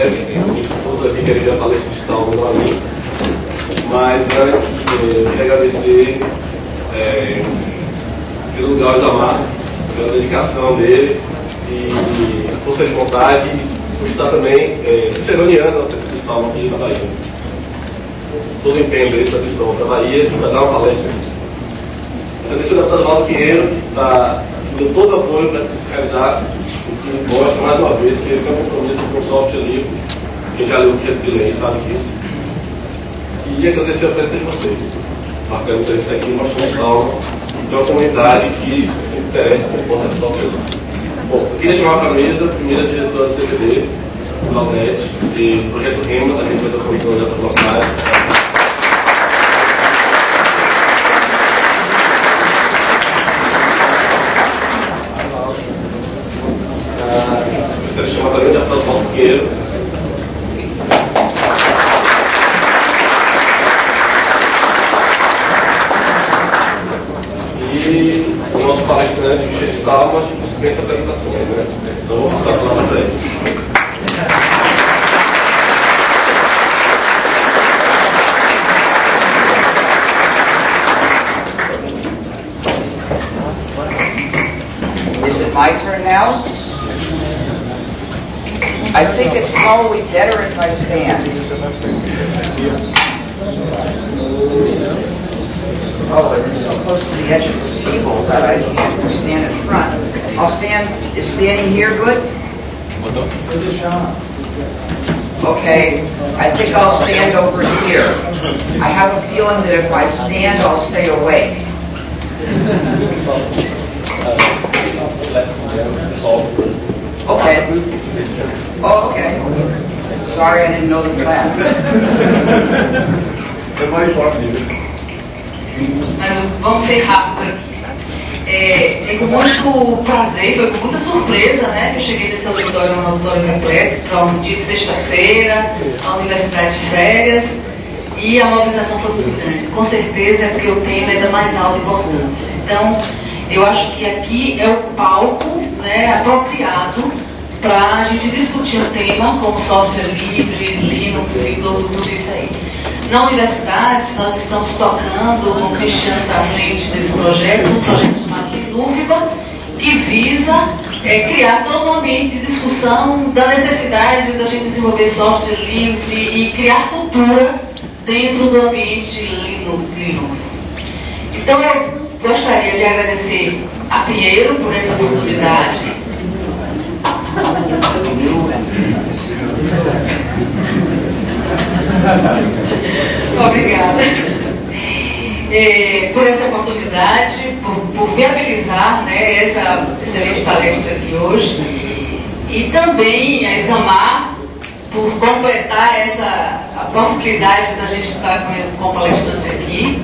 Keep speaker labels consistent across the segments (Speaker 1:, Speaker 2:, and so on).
Speaker 1: breve, todos aqui querem falar esse cristal no Brasil. Mas antes, queria agradecer pelo lugar Isamar, pela dedicação dele e a força de vontade, por estar também ciceroneando esse cristal aqui na Bahia. Todo o empenho dele para a questão da Bahia, para dar uma palestra. Agradecer ao deputado Valdo Pinheiro, que deu todo o apoio para que se realizasse, o que mostra mais uma vez que ele tem um compromisso com o software livre. Quem já leu o projeto de lei sabe disso. E agradecer a presença de vocês, marcando a presença aqui, mostrando essa aula de uma comunidade que se interessa por força de software livre. Bom, eu queria chamar para a mesa a primeira diretora do CPD, Claudete, e do Projeto REMA, da Rede da Comissão de Velocidade. Eu quero chamar também o deputado Valdo Pinheiro. E o nosso palestrante, que já está, mas dispensa apresentações, né? Então vou passar a palavra para ele.
Speaker 2: Is it my turn now? I think it's probably better if I stand. Oh, and it's so close to the edge of the table that I can't stand in front. I'll stand. Is standing here good? Okay, I think I'll stand over here. I have a feeling that if I stand, I'll stay awake. Okay. Oh, okay. Sorry, I didn't know the plan.
Speaker 3: Mas vamos ser rápidos aqui. É com muito prazer, foi com muita surpresa, né, que eu cheguei nesse auditório, um auditório repleto, para um dia de sexta-feira, a universidade de férias, e a mobilização foi muito grande. Com certeza é porque o tema é da mais alta importância. Então, eu acho que aqui é o palco, né, apropriado para a gente discutir um tema como software livre, Linux e tudo isso aí. Na universidade, nós estamos tocando, com o Cristiano à frente desse projeto, um projeto chamado Linúviva, que visa criar todo um ambiente de discussão da necessidade da gente desenvolver software livre e criar cultura dentro do ambiente Linux. Então, eu gostaria de agradecer a Pinheiro por essa oportunidade. Obrigada por essa oportunidade, por viabilizar, né, essa excelente palestra aqui hoje, e também a Isamar por completar a possibilidade da gente estar com o palestrante aqui,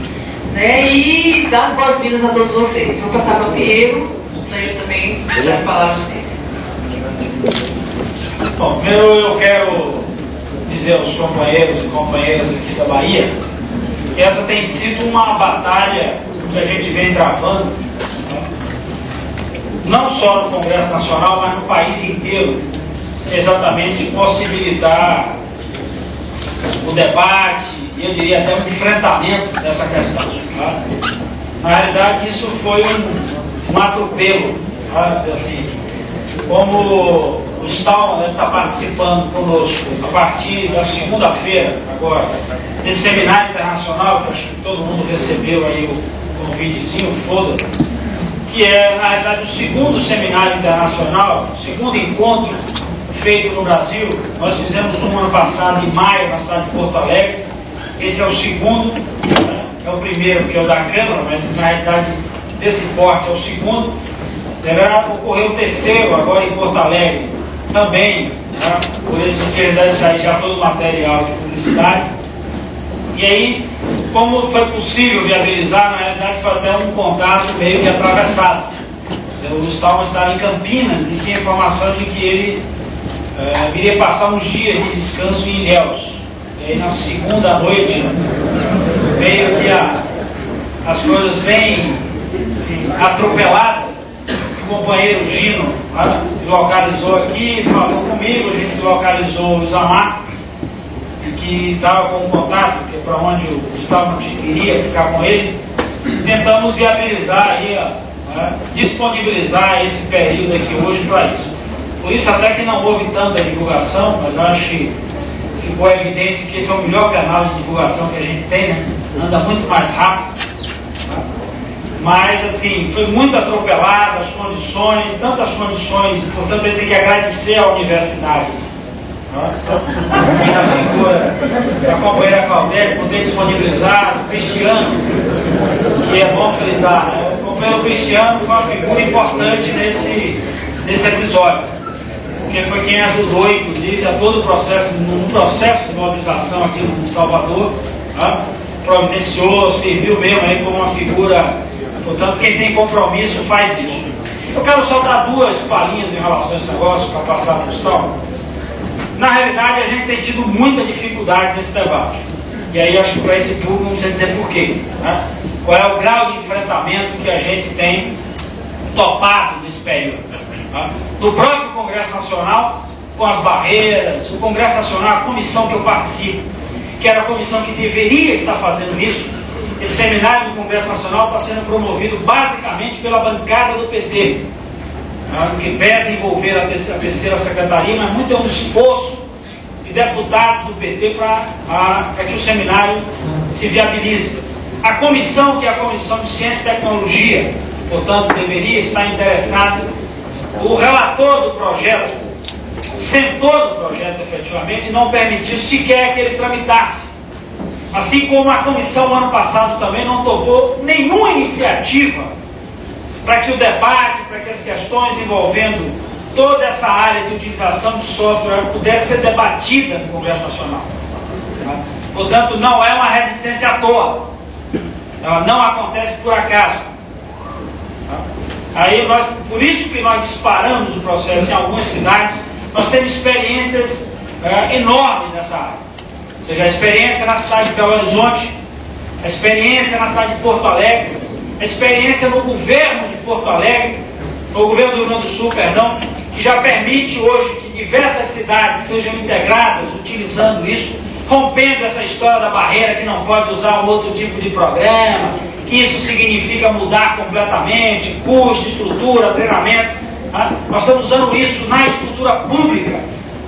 Speaker 3: né, e dar as boas-vindas a todos vocês. Vou passar para o Pinheiro, para ele também dar as palavras dele.
Speaker 4: Bom, primeiro eu quero dizer aos companheiros e companheiras aqui da Bahia que essa tem sido uma batalha que a gente vem travando, né? Não só no Congresso Nacional, mas no país inteiro, exatamente possibilitar o debate e eu diria até um enfrentamento dessa questão. Tá? Na realidade, isso foi um atropelo, tá? Assim, como o Stallman deve estar participando conosco a partir da segunda-feira, agora, desse seminário internacional, que acho que todo mundo recebeu aí o convitezinho, foda, que é, na realidade, o segundo seminário internacional, o segundo encontro feito no Brasil. Nós fizemos um ano passado, em maio, na cidade de Porto Alegre. Esse é o segundo, né? É o primeiro, que é o da Câmara, mas na realidade, desse porte é o segundo. Deverá ocorrer o terceiro agora em Porto Alegre também, né? Por isso que deve sair já todo o material de publicidade. E aí, como foi possível viabilizar, na realidade foi até um contato meio que atravessado. O Stallman estava em Campinas e tinha informação de que ele iria passar uns dias de descanso em Ilhéus. E aí na segunda noite, meio que as coisas vêm assim, atropeladas. o companheiro Gino, né, localizou aqui, falou comigo, a gente localizou o Isamar, que estava com contato, que é para onde o Gustavo iria ficar com ele. Tentamos viabilizar aí, disponibilizar esse período aqui hoje para isso. Por isso até que não houve tanta divulgação, mas eu acho que ficou evidente que esse é o melhor canal de divulgação que a gente tem, né? Anda muito mais rápido. Mas assim, foi muito atropelado as condições, tantas condições, portanto a gente tem que agradecer à universidade. E na figura da companheira Claudete por ter disponibilizado, o Cristiano, que é bom frisar, né? O companheiro Cristiano foi uma figura importante nesse episódio, porque foi quem ajudou, inclusive, a todo o processo, no processo de mobilização aqui no Salvador, né? Providenciou, serviu mesmo aí como uma figura, portanto, quem tem compromisso faz isso. Eu quero só dar duas palhinhas em relação a esse negócio para passar para o Gustavo. Na realidade, a gente tem tido muita dificuldade nesse debate. E aí, acho que para esse público não precisa dizer por quê. Né? Qual é o grau de enfrentamento que a gente tem topado nesse período. Né? No próprio Congresso Nacional, com as barreiras, o Congresso Nacional, a comissão que eu participo, que era a comissão que deveria estar fazendo isso, esse seminário do Congresso Nacional está sendo promovido basicamente pela bancada do PT. Que pesa envolver a terceira secretaria, mas muito é um esforço de deputados do PT para que o seminário se viabilize. A comissão, que é a Comissão de Ciência e Tecnologia, portanto, deveria estar interessada. O relator do projeto sentou no projeto efetivamente e não permitiu sequer que ele tramitasse. Assim como a comissão, ano passado, também não tomou nenhuma iniciativa para que o debate, para que as questões envolvendo toda essa área de utilização de software pudesse ser debatida no Congresso Nacional. Portanto, não é uma resistência à toa. Ela não acontece por acaso. Aí por isso que nós disparamos o processo em algumas cidades, nós temos experiências enormes nessa área. Ou seja, a experiência na cidade de Belo Horizonte, a experiência na cidade de Porto Alegre, a experiência no governo de Porto Alegre, no governo do Rio Grande do Sul, perdão, que já permite hoje que diversas cidades sejam integradas utilizando isso, rompendo essa história da barreira que não pode usar um outro tipo de programa, que isso significa mudar completamente, custo, estrutura, treinamento. Tá? Nós estamos usando isso na estrutura pública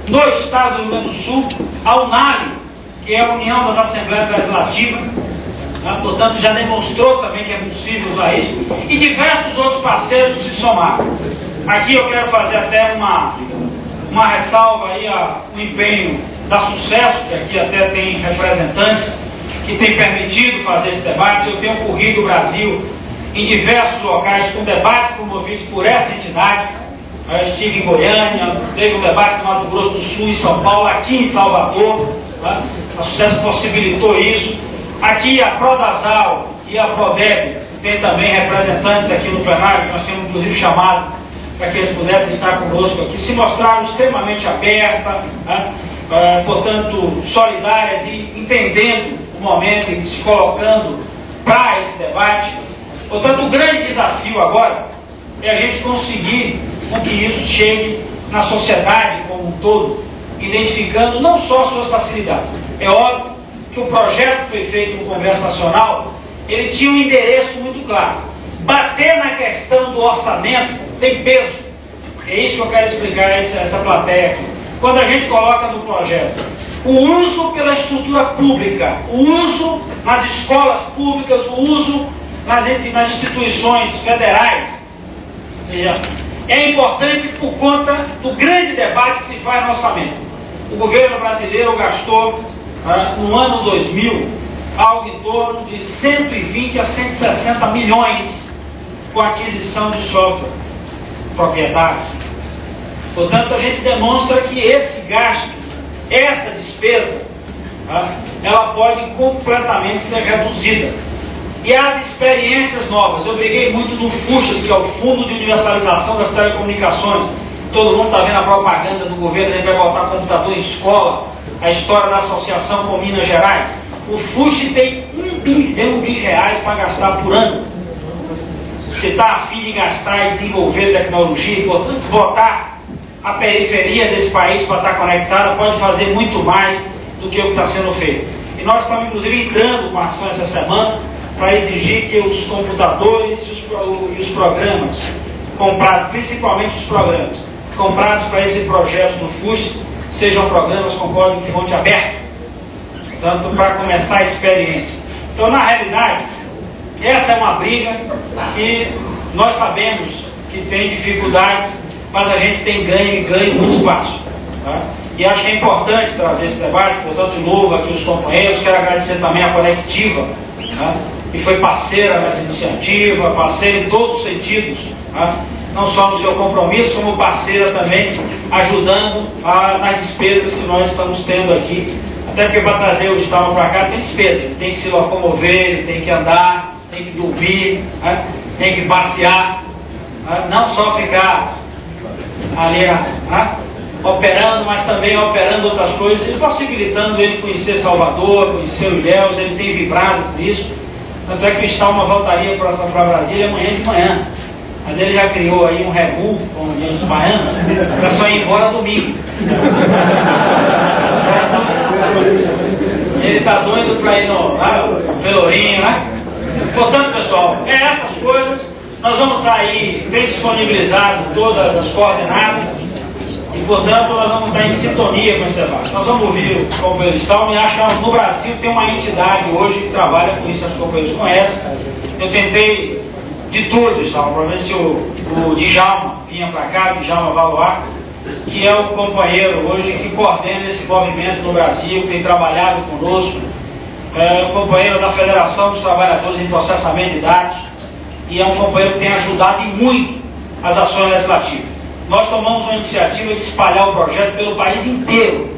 Speaker 4: no estado do Rio Grande do Sul, a UNALE, que é a União das Assembleias Legislativas, portanto já demonstrou também que é possível usar isso, e diversos outros parceiros que se somaram. Aqui eu quero fazer até uma ressalva aí ao empenho da Sucesso, que aqui até tem representantes que têm permitido fazer esse debate. Eu tenho corrido o Brasil em diversos locais com debates promovidos por essa entidade. Eu estive em Goiânia, teve um debate no Mato Grosso do Sul, em São Paulo, aqui em Salvador. A Sucesso possibilitou isso. Aqui a Prodasal e a Prodeb tem também representantes aqui no plenário, que nós tínhamos inclusive chamado para que eles pudessem estar conosco aqui, se mostraram extremamente abertas, portanto solidárias e entendendo o momento e se colocando para esse debate. Portanto, o grande desafio agora é a gente conseguir com que isso chegue na sociedade como um todo, identificando não só as suas facilidades. É óbvio que o projeto que foi feito no Congresso Nacional, ele tinha um endereço muito claro. Bater na questão do orçamento tem peso. É isso que eu quero explicar a essa plateia aqui. Quando a gente coloca no projeto o uso pela estrutura pública, o uso nas escolas públicas, o uso nas instituições federais, ou seja, é importante por conta do grande debate que se faz no orçamento. O governo brasileiro gastou no ano 2000 algo em torno de 120 a 160 milhões com a aquisição de software proprietário. Portanto, a gente demonstra que esse gasto, essa despesa, ela pode completamente ser reduzida. E as experiências novas, eu briguei muito no FUST, que é o Fundo de Universalização das Telecomunicações. Todo mundo está vendo a propaganda do governo, a gente vai botar computador em escola, a história da associação com Minas Gerais. O FUST tem R$1 bilhão para gastar por ano. se está a fim de gastar e desenvolver tecnologia, e, portanto, botar a periferia desse país para estar conectada, pode fazer muito mais do que o que está sendo feito. E nós estamos, inclusive, entrando com ação essa semana para exigir que os computadores e os programas comprados, principalmente os programas comprados para esse projeto do FUST, sejam programas com código-fonte aberto, tanto para começar a experiência. Então, na realidade, essa é uma briga que nós sabemos que tem dificuldades, mas a gente tem ganho e ganho muito espaço. Tá? E acho que é importante trazer esse debate, portanto, de novo aqui os companheiros, quero agradecer também a Conectiva, tá? Que foi parceira nessa iniciativa, parceira em todos os sentidos, tá? Não só no seu compromisso, como parceira também, ajudando nas despesas que nós estamos tendo aqui. Até porque para trazer o Estado para cá tem despesa, ele tem que se locomover, ele tem que andar, tem que dormir, né? Tem que passear, né? Não só ficar ali operando, mas também operando outras coisas, e possibilitando ele conhecer Salvador, conhecer o Ilhéus, ele tem vibrado por isso. Tanto é que o Stalma voltaria para Brasília amanhã de manhã. Mas ele já criou aí um regu, como diz os baianos, para só ir embora domingo. Ele está doido para ir no Pelourinho, né? Portanto, pessoal, essas coisas, nós vamos estar aí bem disponibilizado todas as coordenadas e, portanto, nós vamos estar em sintonia com esse debate. Nós vamos ouvir o companheiro Stalma, e acho que no Brasil tem uma entidade hoje que trabalha com isso, os companheiros conhecem. Eu tentei de tudo, Stalma, para ver se o Djalma vinha para cá, o Djalma Valoar, que é o companheiro hoje que coordena esse movimento no Brasil, que tem trabalhado conosco, é um companheiro da Federação dos Trabalhadores em Processamento de Dados, e é um companheiro que tem ajudado e muito as ações legislativas. Nós tomamos uma iniciativa de espalhar o projeto pelo país inteiro.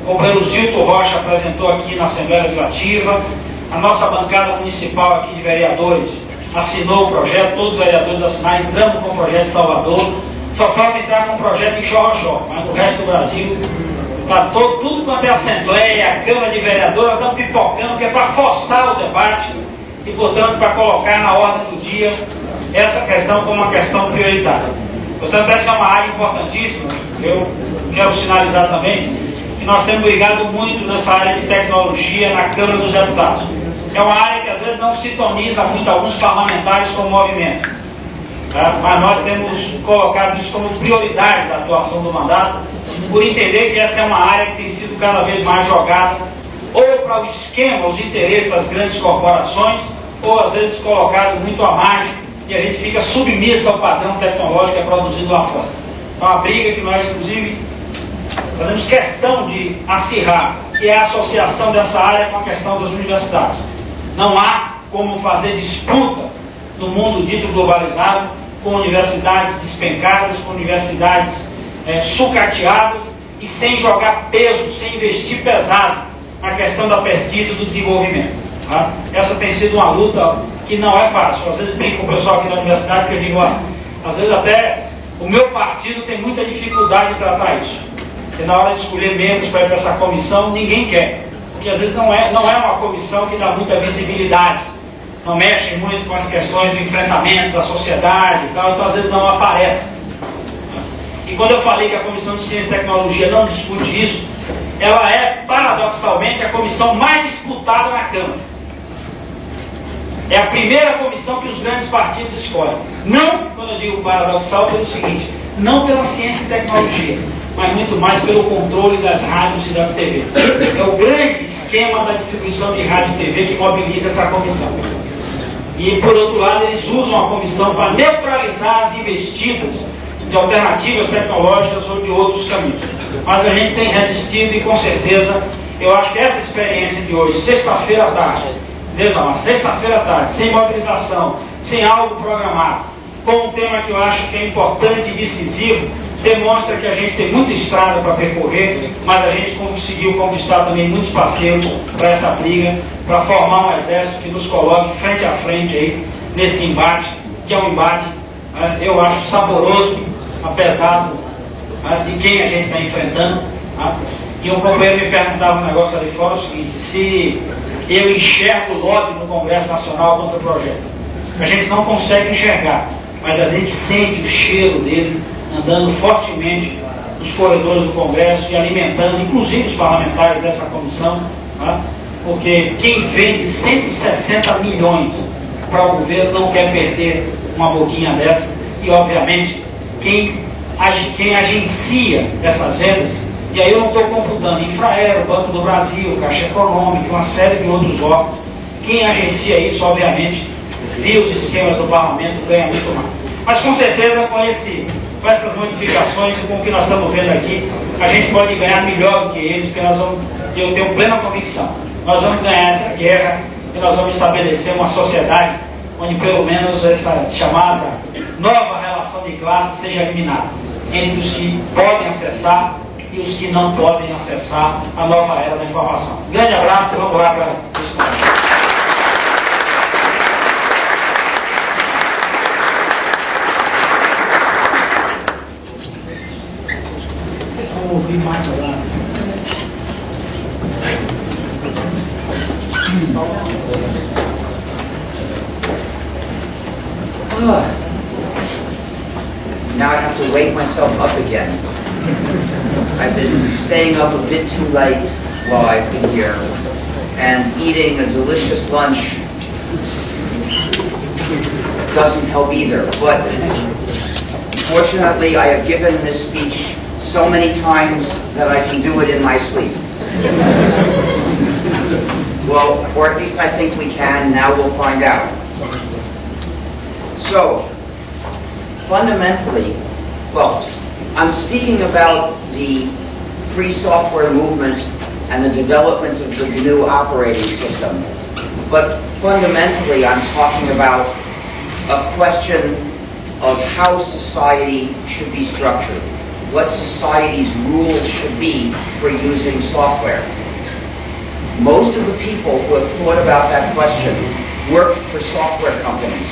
Speaker 4: O companheiro Zilton Rocha apresentou aqui na Assembleia Legislativa, a nossa bancada municipal aqui de vereadores assinou o projeto, todos os vereadores assinaram, entramos com o projeto de Salvador, só falta entrar com o projeto em Xorroxó, mas no resto do Brasil está tudo quanto é Assembleia, a Câmara de Vereadores, nós estamos pipocando, que é para forçar o debate e, portanto, para colocar na ordem do dia essa questão como uma questão prioritária. Portanto, essa é uma área importantíssima. Eu quero sinalizar também que nós temos brigado muito nessa área de tecnologia na Câmara dos Deputados. É uma área que às vezes não sintoniza muito alguns parlamentares com o movimento, tá? Mas nós temos colocado isso como prioridade da atuação do mandato, por entender que essa é uma área que tem sido cada vez mais jogada ou para o esquema, os interesses das grandes corporações, ou às vezes colocado muito à margem, e a gente fica submisso ao padrão tecnológico que é produzido lá fora. É uma briga que nós, inclusive, fazemos questão de acirrar, que é a associação dessa área com a questão das universidades. Não há como fazer disputa no mundo dito globalizado, com universidades despencadas, com universidades sucateadas, e sem jogar peso, sem investir pesado na questão da pesquisa e do desenvolvimento. Tá? Essa tem sido uma luta que não é fácil. Às vezes brinco com o pessoal aqui na universidade, que eu digo, às vezes até o meu partido tem muita dificuldade de tratar isso. Porque na hora de escolher membros para ir para essa comissão, ninguém quer. Porque às vezes não é uma comissão que dá muita visibilidade. Não mexe muito com as questões do enfrentamento da sociedade e tal, então às vezes não aparece. E quando eu falei que a Comissão de Ciência e Tecnologia não discute isso, ela é, paradoxalmente, a comissão mais disputada na Câmara. É a primeira comissão que os grandes partidos escolhem. Não, quando eu digo paradoxal, pelo seguinte, não pela ciência e tecnologia, mas muito mais pelo controle das rádios e das TVs. É o grande esquema da distribuição de rádio e TV que mobiliza essa comissão. E, por outro lado, eles usam a comissão para neutralizar as investidas de alternativas tecnológicas ou de outros caminhos. Mas a gente tem resistido e, com certeza, eu acho que essa experiência de hoje, sexta-feira à tarde, sexta-feira à tarde, sem mobilização, sem algo programado, com um tema que eu acho que é importante e decisivo, demonstra que a gente tem muita estrada para percorrer, mas a gente conseguiu conquistar também muitos parceiros para essa briga, para formar um exército que nos coloque frente a frente aí, nesse embate, que é um embate, eu acho, saboroso, apesar de quem a gente está enfrentando. E um companheiro me perguntava um negócio ali fora, o seguinte, se eu enxergo o lobby no Congresso Nacional contra o projeto. A gente não consegue enxergar, mas a gente sente o cheiro dele andando fortemente nos corredores do Congresso e alimentando, inclusive, os parlamentares dessa comissão, né? Porque quem vende 160 milhões para o governo não quer perder uma boquinha dessa, e, obviamente, quem agencia essas vendas, e aí eu não estou computando Infraero, Banco do Brasil, Caixa Econômica, uma série de outros órgãos, quem agencia isso, obviamente, via os esquemas do parlamento, ganha muito mais. Mas, com certeza, com essas modificações e com o que nós estamos vendo aqui, a gente pode ganhar melhor do que eles, porque eu tenho plena convicção. Nós vamos ganhar essa guerra e nós vamos estabelecer uma sociedade onde pelo menos essa chamada nova relação de classe seja eliminada entre os que podem acessar e os que não podem acessar a nova era da informação. Grande abraço e vamos lá para isso.
Speaker 5: Ouvir mais lá.
Speaker 2: Now I have to wake myself up again. I've been staying up a bit too late while I've been here and eating a delicious lunch doesn't help either. But fortunately, I have given this speech so many times that I can do it in my sleep. Well, or at least I think we can. Now we'll find out. So, fundamentally, well, I'm speaking about the free software movement and the development of the GNU operating system. But fundamentally, I'm talking about a question of how society should be structured, what society's rules should be for using software. Most of the people who have thought about that question worked for software companies.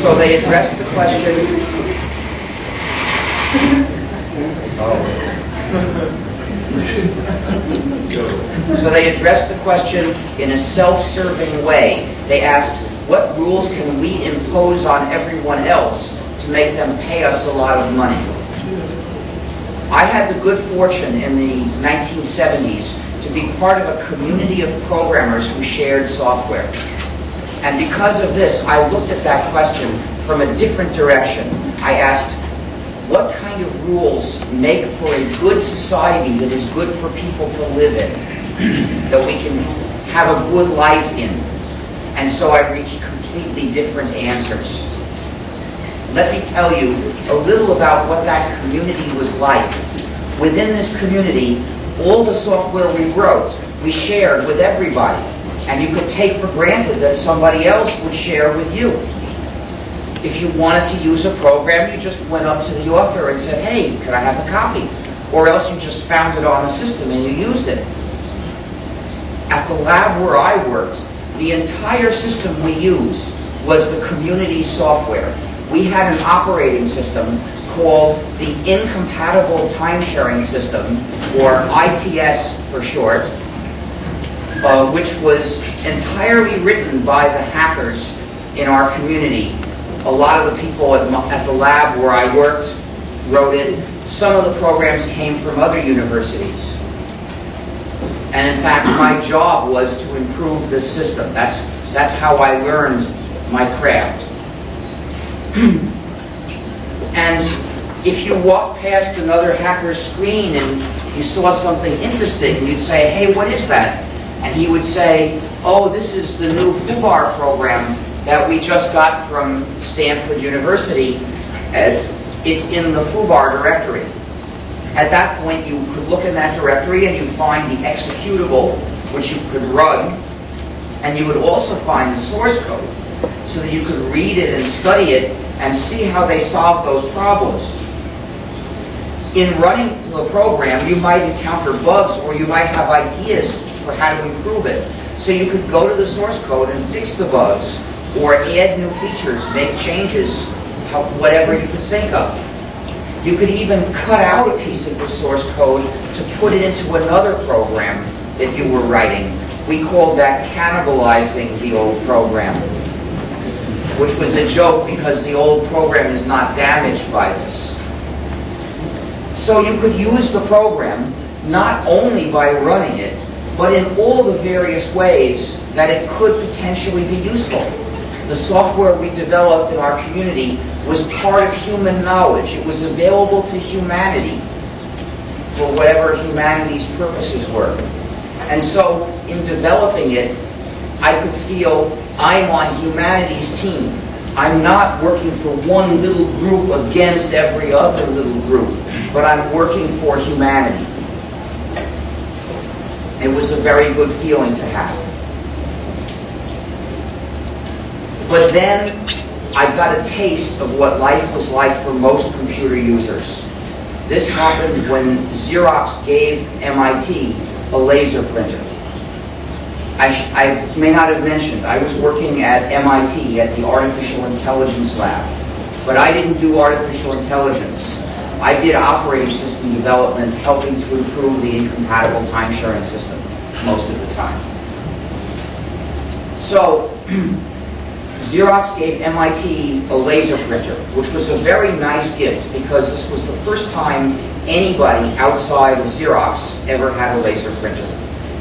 Speaker 2: So they addressed the question. So they addressed the question in a self-serving way. They asked, what rules can we impose on everyone else to make them pay us a lot of money? I had the good fortune in the 1970s to be part of a community of programmers who shared software. And because of this, I looked at that question from a different direction. I asked, what kind of rules make for a good society that is good for people to live in, that we can have a good life in? And so I reached completely different answers. Let me tell you a little about what that community was like. Within this community, all the software we wrote, we shared with everybody. And you could take for granted that somebody else would share with you. If you wanted to use a program, you just went up to the author and said, hey, could I have a copy? Or else you just found it on the system and you used it. At the lab where I worked, the entire system we used was the community software. We had an operating system called the Incompatible Time-Sharing System, or ITS for short, which was entirely written by the hackers in our community. A lot of the people at the lab where I worked wrote it. Some of the programs came from other universities. And in fact, my job was to improve this system. That's how I learned my craft. And if you walked past another hacker's screen and you saw something interesting, you'd say, hey, what is that? And he would say, oh, this is the new FUBAR program that we just got from Stanford University. It's in the FUBAR directory. At that point, you could look in that directory and you'd find the executable, which you could run, and you would also find the source code so that you could read it and study it and see how they solve those problems. In running the program, you might encounter bugs or you might have ideas for how to improve it. So you could go to the source code and fix the bugs or add new features, make changes, whatever you could think of. You could even cut out a piece of the source code to put it into another program that you were writing. We called that cannibalizing the old program, which was a joke because the old program is not damaged by this. So you could use the program not only by running it, but in all the various ways that it could potentially be useful. The software we developed in our community was part of human knowledge. It was available to humanity for whatever humanity's purposes were. And so in developing it, I could feel I'm on humanity's team. I'm not working for one little group against every other little group, but I'm working for humanity. It was a very good feeling to have. But then I got a taste of what life was like for most computer users. This happened when Xerox gave MIT a laser printer. I may not have mentioned, I was working at MIT at the Artificial Intelligence Lab, but I didn't do artificial intelligence. I did operating system development, helping to improve the incompatible time-sharing system most of the time. So, Xerox gave MIT a laser printer, which was a very nice gift because this was the first time anybody outside of Xerox ever had a laser printer.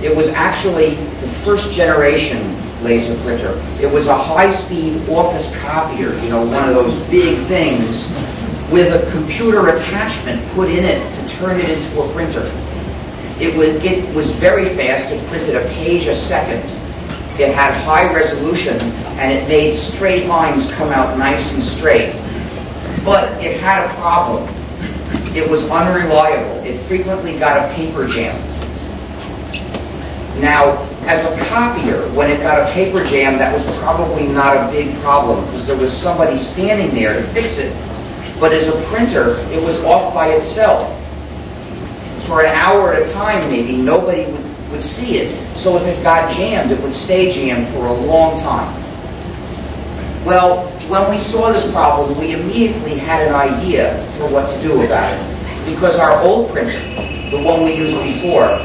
Speaker 2: It was actually the first generation laser printer. It was a high-speed office copier, you know, one of those big things with a computer attachment put in it to turn it into a printer. It was very fast. It printed a page a second. It had high resolution, and it made straight lines come out nice and straight. But it had a problem. It was unreliable. It frequently got a paper jam. Now, as a copier, when it got a paper jam, that was probably not a big problem because there was somebody standing there to fix it. But as a printer, it was off by itself. For an hour at a time, maybe, nobody would see it. So if it got jammed, it would stay jammed for a long time. Well, when we saw this problem, we immediately had an idea for what to do about it. Because our old printer, the one we used before,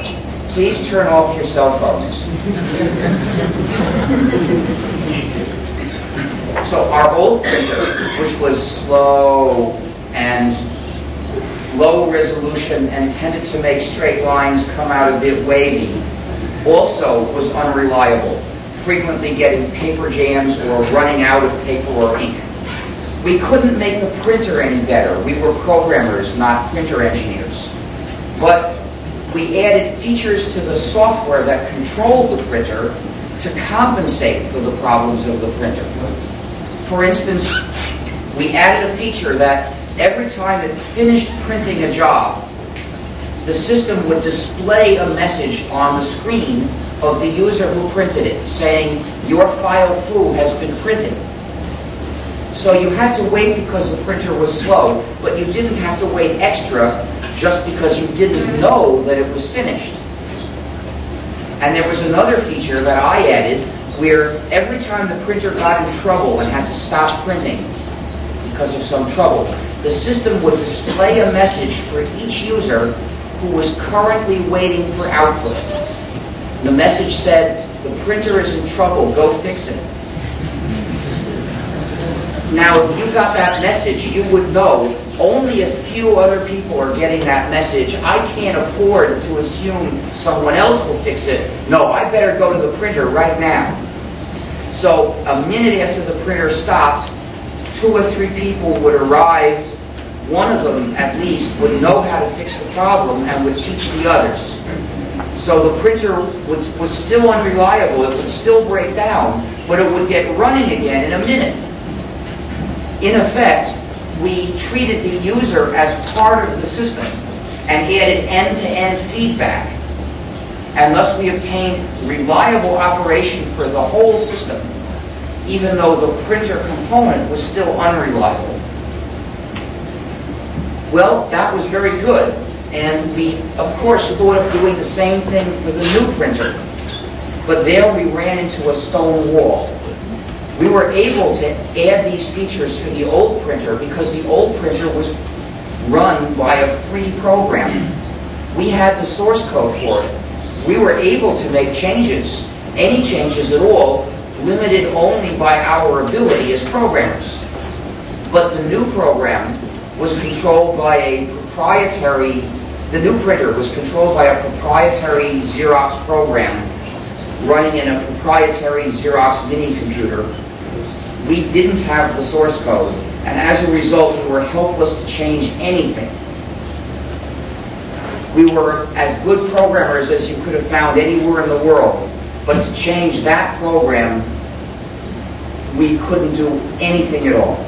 Speaker 2: please turn off your cell phones. So our old printer, which was slow and low resolution and tended to make straight lines come out a bit wavy, also was unreliable, frequently getting paper jams or running out of paper or ink. We couldn't make the printer any better. We were programmers, not printer engineers. But we added features to the software that controlled the printer to compensate for the problems of the printer. For instance, we added a feature that every time it finished printing a job, the system would display a message on the screen of the user who printed it, saying, "Your file foo has been printed." So you had to wait because the printer was slow, but you didn't have to wait extra just because you didn't know that it was finished. And there was another feature that I added where every time the printer got in trouble and had to stop printing because of some trouble, the system would display a message for each user who was currently waiting for output. The message said, "The printer is in trouble, go fix it." Now, if you got that message, you would know only a few other people are getting that message. I can't afford to assume someone else will fix it. No, I better go to the printer right now. So a minute after the printer stopped, 2 or 3 people would arrive. One of them, at least, would know how to fix the problem and would teach the others. So the printer was still unreliable. It would still break down, but it would get running again in a minute. In effect, we treated the user as part of the system and added end-to-end feedback. And thus we obtained reliable operation for the whole system, even though the printer component was still unreliable. Well, that was very good. And we, of course, thought of doing the same thing for the new printer. But there we ran into a stone wall. We were able to add these features for the old printer because the old printer was run by a free program. We had the source code for it. We were able to make changes any changes at all, limited only by our ability as programmers. But the new program was controlled by a proprietary, the new printer was controlled by a proprietary Xerox program running in a proprietary Xerox mini computer. We didn't have the source code, and as a result, we were helpless to change anything. We were as good programmers as you could have found anywhere in the world, but to change that program, we couldn't do anything at all.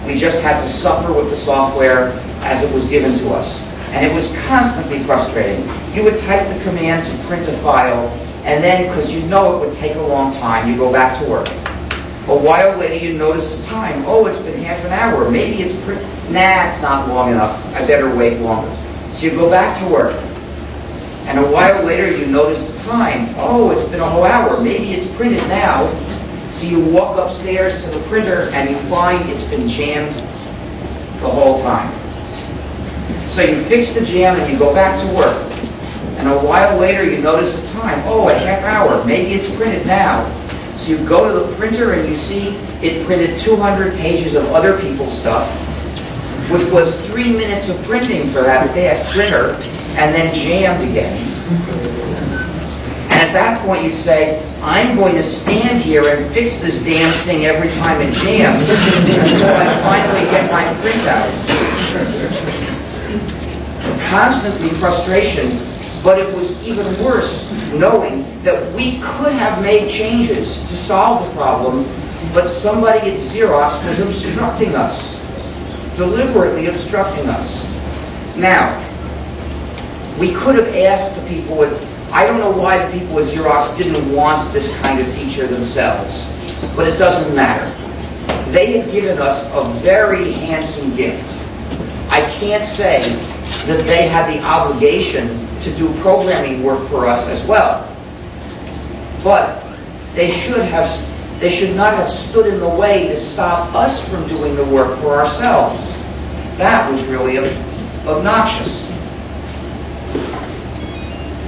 Speaker 2: We just had to suffer with the software as it was given to us. And it was constantly frustrating. You would type the command to print a file, and then, because you know it would take a long time, you go back to work. A while later, you notice the time. Oh, it's been half an hour. Maybe it's nah, it's not long enough. I better wait longer. So you go back to work. And a while later, you notice the time. Oh, it's been a whole hour. Maybe it's printed now. So you walk upstairs to the printer, and you find it's been jammed the whole time. So you fix the jam, and you go back to work. And a while later, you notice the time. Oh, a half hour. Maybe it's printed now. So you go to the printer, and you see it printed 200 pages of other people's stuff, which was 3 minutes of printing for that fast printer, and then jammed again. And at that point you'd say, I'm going to stand here and fix this damn thing every time it jams until I finally get my printout. Constantly frustration, but it was even worse knowing that we could have made changes to solve the problem, but somebody at Xerox was obstructing us. Deliberately obstructing us. Now, we could have asked the people at, I don't know why the people at Xerox didn't want this kind of feature themselves, but it doesn't matter. They had given us a very handsome gift. I can't say that they had the obligation to do programming work for us as well, but they should not have stood in the way to stop us from doing the work for ourselves. That was really obnoxious.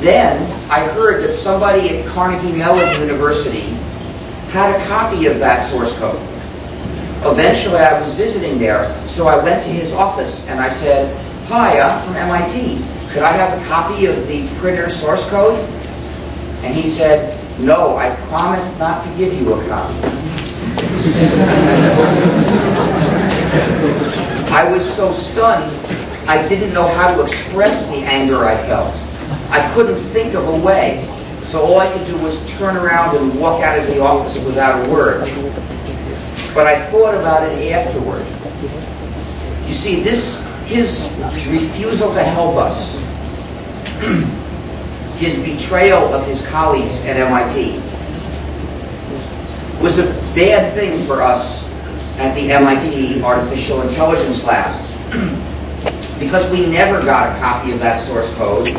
Speaker 2: Then I heard that somebody at Carnegie Mellon University had a copy of that source code. Eventually I was visiting there, so I went to his office and I said, "Hi, I'm from MIT. Could I have a copy of the printer source code?" And he said, "No, I promised not to give you a copy." I was so stunned, I didn't know how to express the anger I felt. I couldn't think of a way, so all I could do was turn around and walk out of the office without a word. But I thought about it afterward. You see, his refusal to help us, his betrayal of his colleagues at MIT, was a bad thing for us at the MIT Artificial Intelligence Lab. Because we never got a copy of that source code,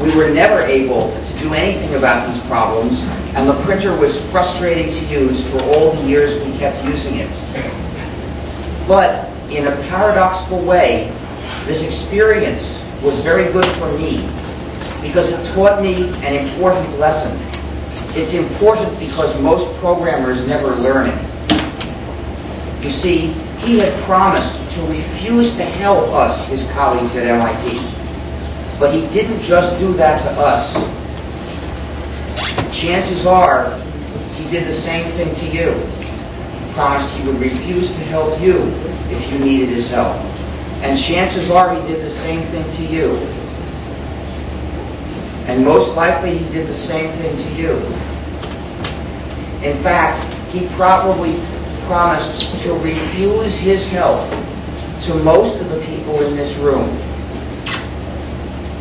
Speaker 2: we were never able to do anything about these problems, and the printer was frustrating to use for all the years we kept using it. But in a paradoxical way, this experience was very good for me because it taught me an important lesson. It's important because most programmers never learn it. You see, he had promised to refuse to help us, his colleagues at MIT. But he didn't just do that to us. Chances are he did the same thing to you. He promised he would refuse to help you if you needed his help. And chances are he did the same thing to you. And most likely he did the same thing to you. In fact, he probably promised to refuse his help to most of the people in this room.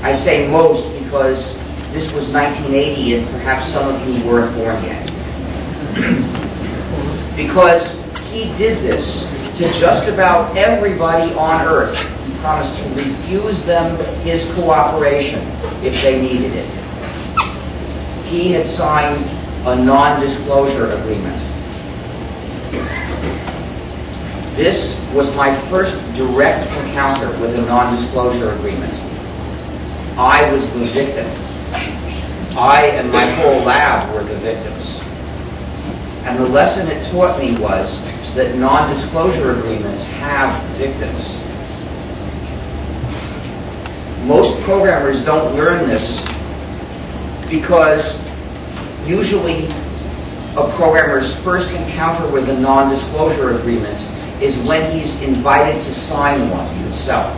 Speaker 2: I say most because this was 1980 and perhaps some of you weren't born yet. Because he did this to just about everybody on Earth. He promised to refuse them his cooperation if they needed it. He had signed a non-disclosure agreement. This was my first direct encounter with a non-disclosure agreement. I was the victim. I and my whole lab were the victims. And the lesson it taught me was that non-disclosure agreements have victims. Most programmers don't learn this because usually a programmer's first encounter with a non-disclosure agreement is when he's invited to sign one himself.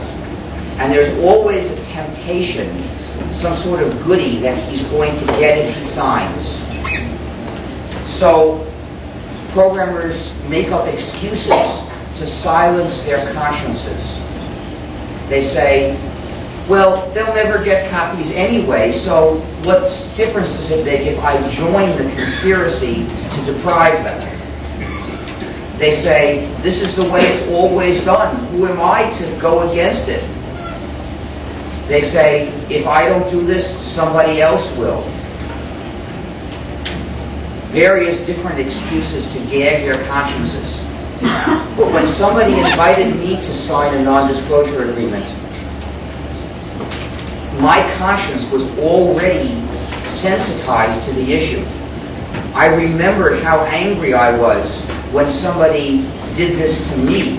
Speaker 2: And there's always a temptation, some sort of goodie that he's going to get if he signs. So programmers make up excuses to silence their consciences. They say, well, they'll never get copies anyway, so what difference does it make if I join the conspiracy to deprive them? They say, this is the way it's always done. Who am I to go against it? They say, if I don't do this, somebody else will. Various different excuses to gag their consciences. But when somebody invited me to sign a non-disclosure agreement, my conscience was already sensitized to the issue. I remembered how angry I was when somebody did this to me,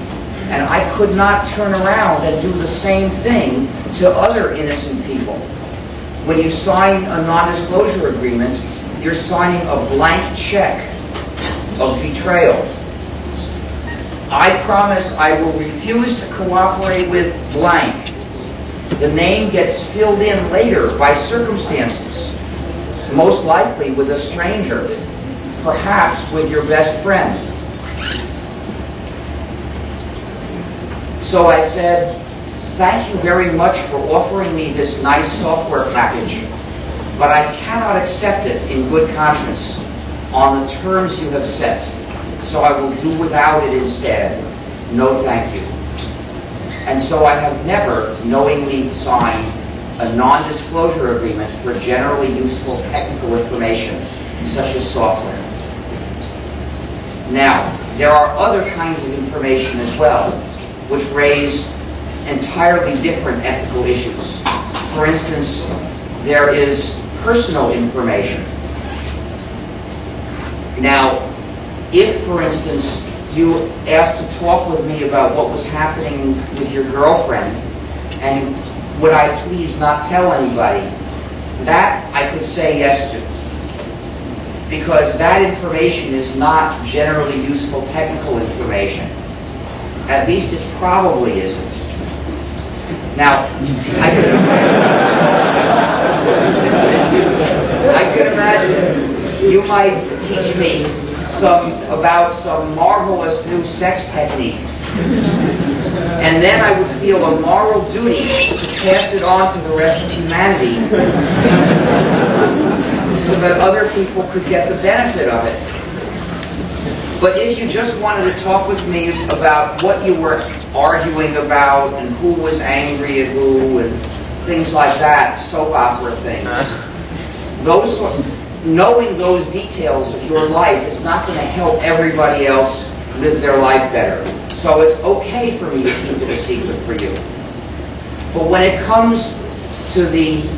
Speaker 2: and I could not turn around and do the same thing to other innocent people. When you sign a non-disclosure agreement, you're signing a blank check of betrayal. I promise I will refuse to cooperate with blank. The name gets filled in later by circumstances, most likely with a stranger, perhaps with your best friend. So I said, thank you very much for offering me this nice software package, but I cannot accept it in good conscience on the terms you have set, so I will do without it instead. No thank you. And so I have never knowingly signed a non-disclosure agreement for generally useful technical information, such as software. Now, there are other kinds of information as well, which raise entirely different ethical issues. For instance, there is personal information. Now, if, for instance, you asked to talk with me about what was happening with your girlfriend, and would I please not tell anybody, that I could say yes to. Because that information is not generally useful technical information. At least it probably isn't. Now, I could imagine you might teach me about some marvelous new sex technique. And then I would feel a moral duty to pass it on to the rest of humanity so that other people could get the benefit of it. But if you just wanted to talk with me about what you were arguing about and who was angry at who and things like that, soap opera things, knowing those details of your life is not going to help everybody else live their life better. So it's okay for me to keep it a secret for you. But when it comes to the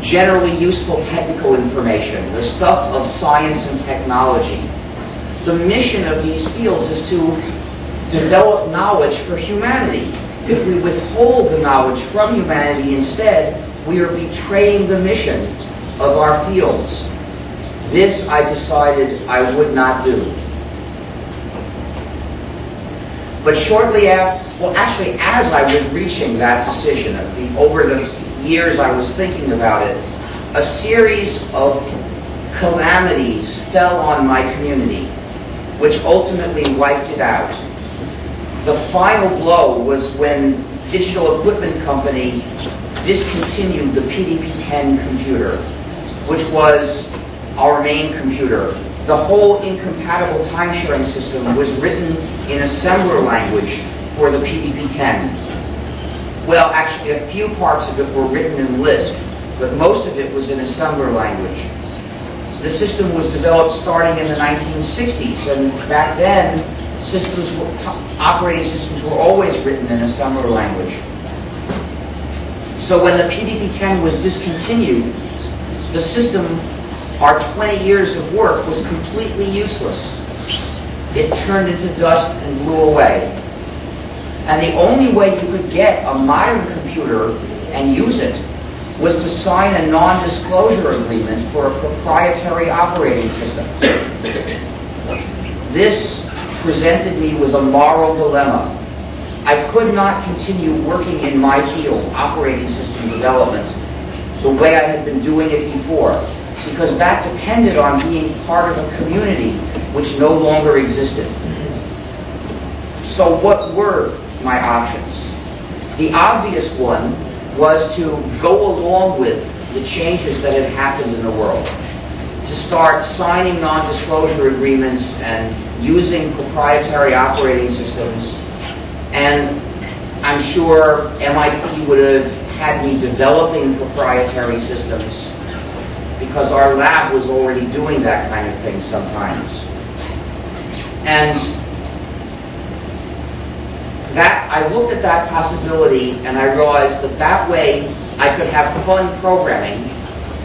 Speaker 2: generally useful technical information, the stuff of science and technology, the mission of these fields is to develop knowledge for humanity. If we withhold the knowledge from humanity instead, we are betraying the mission of our fields. This I decided I would not do. But shortly after, well, actually, as I was reaching that decision, over the years I was thinking about it, a series of calamities fell on my community, which ultimately wiped it out. The final blow was when Digital Equipment Company discontinued the PDP-10 computer, which was our main computer. The whole incompatible time-sharing system was written in assembler language for the PDP-10. Well, actually, a few parts of it were written in Lisp, but most of it was in assembler language. The system was developed starting in the 1960s, and back then, operating systems were always written in assembler language. So when the PDP-10 was discontinued, the system, our 20 years of work, was completely useless. It turned into dust and blew away. And the only way you could get a modern computer and use it was to sign a non-disclosure agreement for a proprietary operating system. This presented me with a moral dilemma. I could not continue working in my field, operating system development, the way I had been doing it before, because that depended on being part of a community which no longer existed. So what were my options? The obvious one was to go along with the changes that had happened in the world, to start signing non-disclosure agreements and using proprietary operating systems. And I'm sure MIT would have had me developing proprietary systems, because our lab was already doing that kind of thing sometimes. And that, I looked at that possibility and I realized that that way I could have fun programming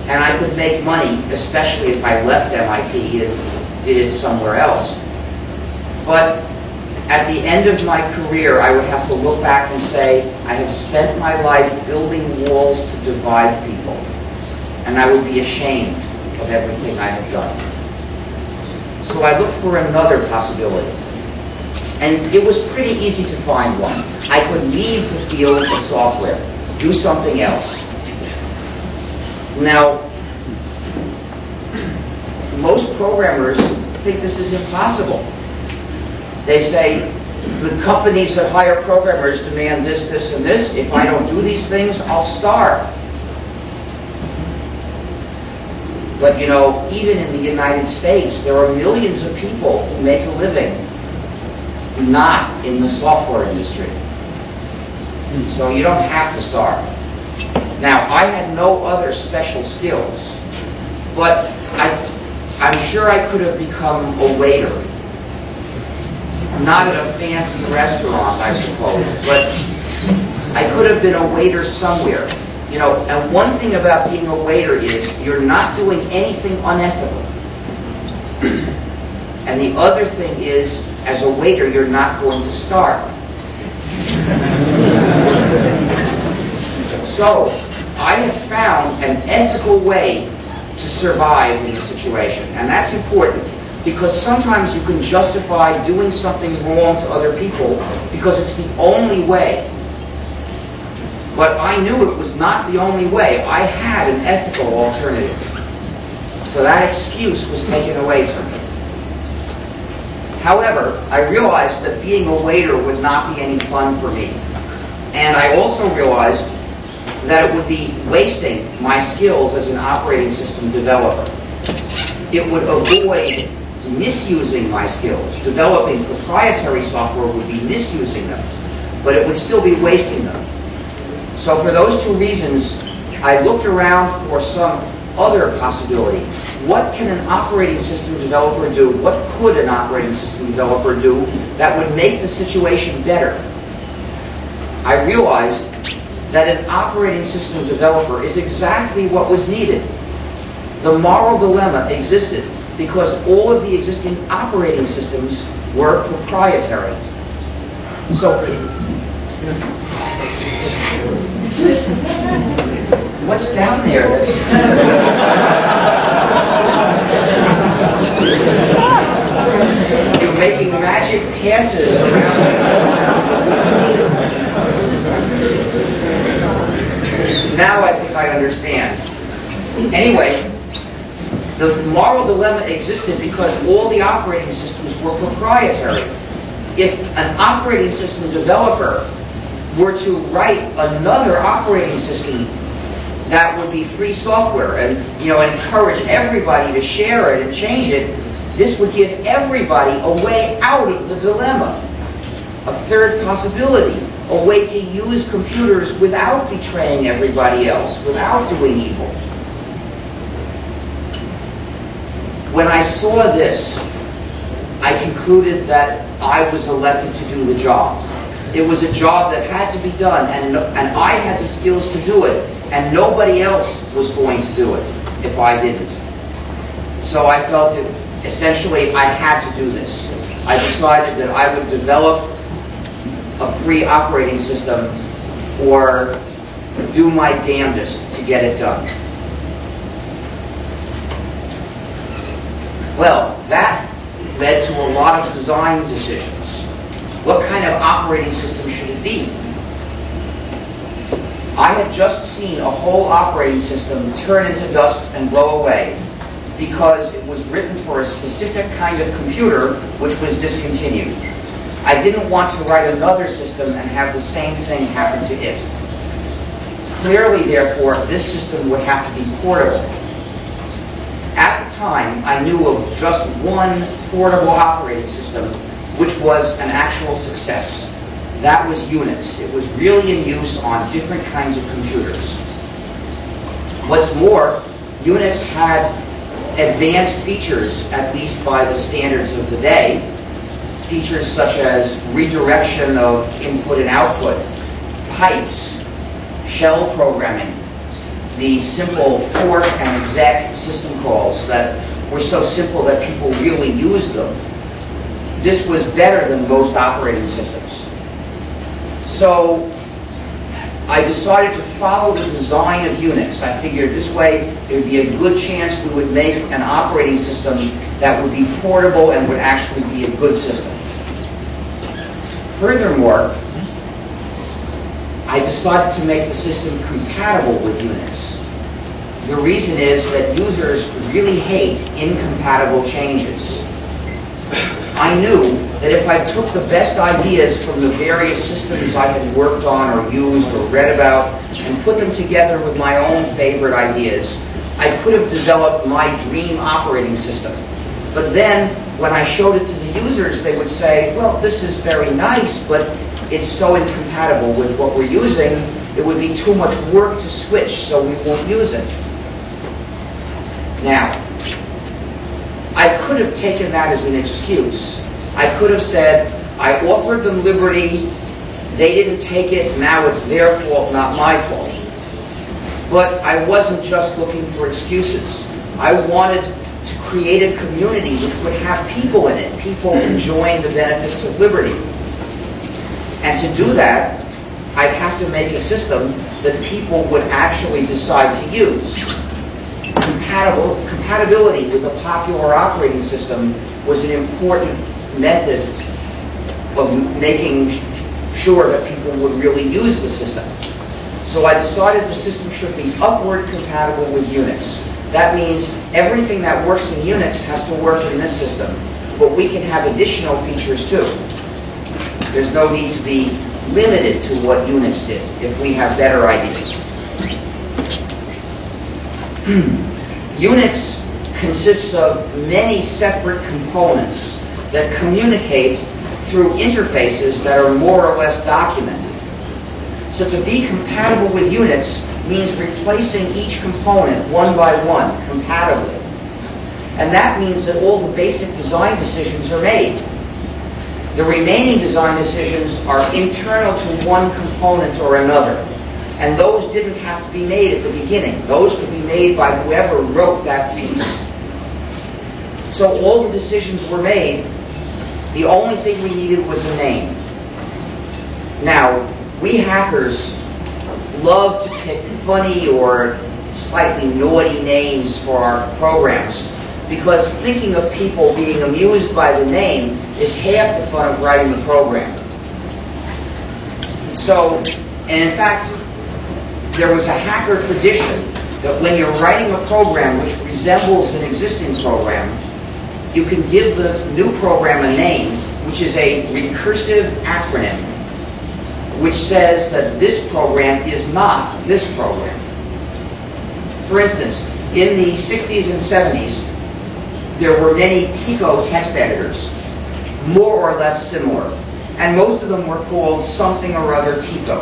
Speaker 2: and I could make money, especially if I left MIT and did it somewhere else. But at the end of my career, I would have to look back and say, I have spent my life building walls to divide people, and I would be ashamed of everything I have done. So I looked for another possibility. And it was pretty easy to find one. I could leave the field of software, do something else. Now, most programmers think this is impossible. They say, the companies that hire programmers demand this, this, and this. If I don't do these things, I'll starve. But you know, even in the United States, there are millions of people who make a living not in the software industry. So you don't have to starve. Now, I had no other special skills, but I'm sure I could have become a waiter. Not at a fancy restaurant, I suppose, but I could have been a waiter somewhere. You know, and one thing about being a waiter is you're not doing anything unethical. And the other thing is, as a waiter, you're not going to starve. So, I have found an ethical way to survive in the situation, and that's important, because sometimes you can justify doing something wrong to other people because it's the only way. But I knew it was not the only way. I had an ethical alternative. So that excuse was taken away from me. However, I realized that being a waiter would not be any fun for me. And I also realized that it would be wasting my skills as an operating system developer. It would avoid misusing my skills. Developing proprietary software would be misusing them, but it would still be wasting them. So for those two reasons, I looked around for some other possibility. What can an operating system developer do? What could an operating system developer do that would make the situation better? I realized that an operating system developer is exactly what was needed. The moral dilemma existed because all of the existing operating systems were proprietary. So, what's down there? You're making magic passes around. Now I think I understand. Anyway, the moral dilemma existed because all the operating systems were proprietary. If an operating system developer were to write another operating system that would be free software and encourage everybody to share it and change it, this would give everybody a way out of the dilemma. A third possibility, a way to use computers without betraying everybody else, without doing evil. When I saw this, I concluded that I was elected to do the job. It was a job that had to be done, and I had the skills to do it, and nobody else was going to do it if I didn't. So I felt that essentially I had to do this. I decided that I would develop a free operating system or do my damnedest to get it done. Well, that led to a lot of design decisions. What kind of operating system should it be? I had just seen a whole operating system turn into dust and blow away because it was written for a specific kind of computer which was discontinued. I didn't want to write another system and have the same thing happen to it. Clearly, therefore, this system would have to be portable. At the time, I knew of just one portable operating system which was an actual success. That was Unix. It was really in use on different kinds of computers. What's more, Unix had advanced features, at least by the standards of the day, features such as redirection of input and output, pipes, shell programming, the simple fork and exec system calls that were so simple that people really used them. This was better than most operating systems. So I decided to follow the design of Unix. I figured this way there would be a good chance we would make an operating system that would be portable and would actually be a good system. Furthermore, I decided to make the system compatible with Unix. The reason is that users really hate incompatible changes. I knew that if I took the best ideas from the various systems I had worked on or used or read about and put them together with my own favorite ideas, I could have developed my dream operating system. But then, when I showed it to the users, they would say, well, this is very nice, but it's so incompatible with what we're using, it would be too much work to switch, so we won't use it. Now, I could have taken that as an excuse. I could have said, I offered them liberty, they didn't take it, now it's their fault, not my fault. But I wasn't just looking for excuses. I wanted to create a community which would have people in it, people enjoying the benefits of liberty. And to do that, I'd have to make a system that people would actually decide to use. Compatibility with a popular operating system was an important method of making sure that people would really use the system. So I decided the system should be upward compatible with Unix. That means everything that works in Unix has to work in this system, but we can have additional features too. There's no need to be limited to what Unix did if we have better ideas. Unix consists of many separate components that communicate through interfaces that are more or less documented. So to be compatible with Unix means replacing each component one by one, compatibly. And that means that all the basic design decisions are made. The remaining design decisions are internal to one component or another. And those didn't have to be made at the beginning. Those could be made by whoever wrote that piece. So all the decisions were made. The only thing we needed was a name. Now, we hackers love to pick funny or slightly naughty names for our programs because thinking of people being amused by the name is half the fun of writing the program. So, and in fact, there was a hacker tradition that when you're writing a program which resembles an existing program, you can give the new program a name, which is a recursive acronym, which says that this program is not this program. For instance, in the 60s and 70s, there were many Tico text editors, more or less similar, and most of them were called something or other Tico.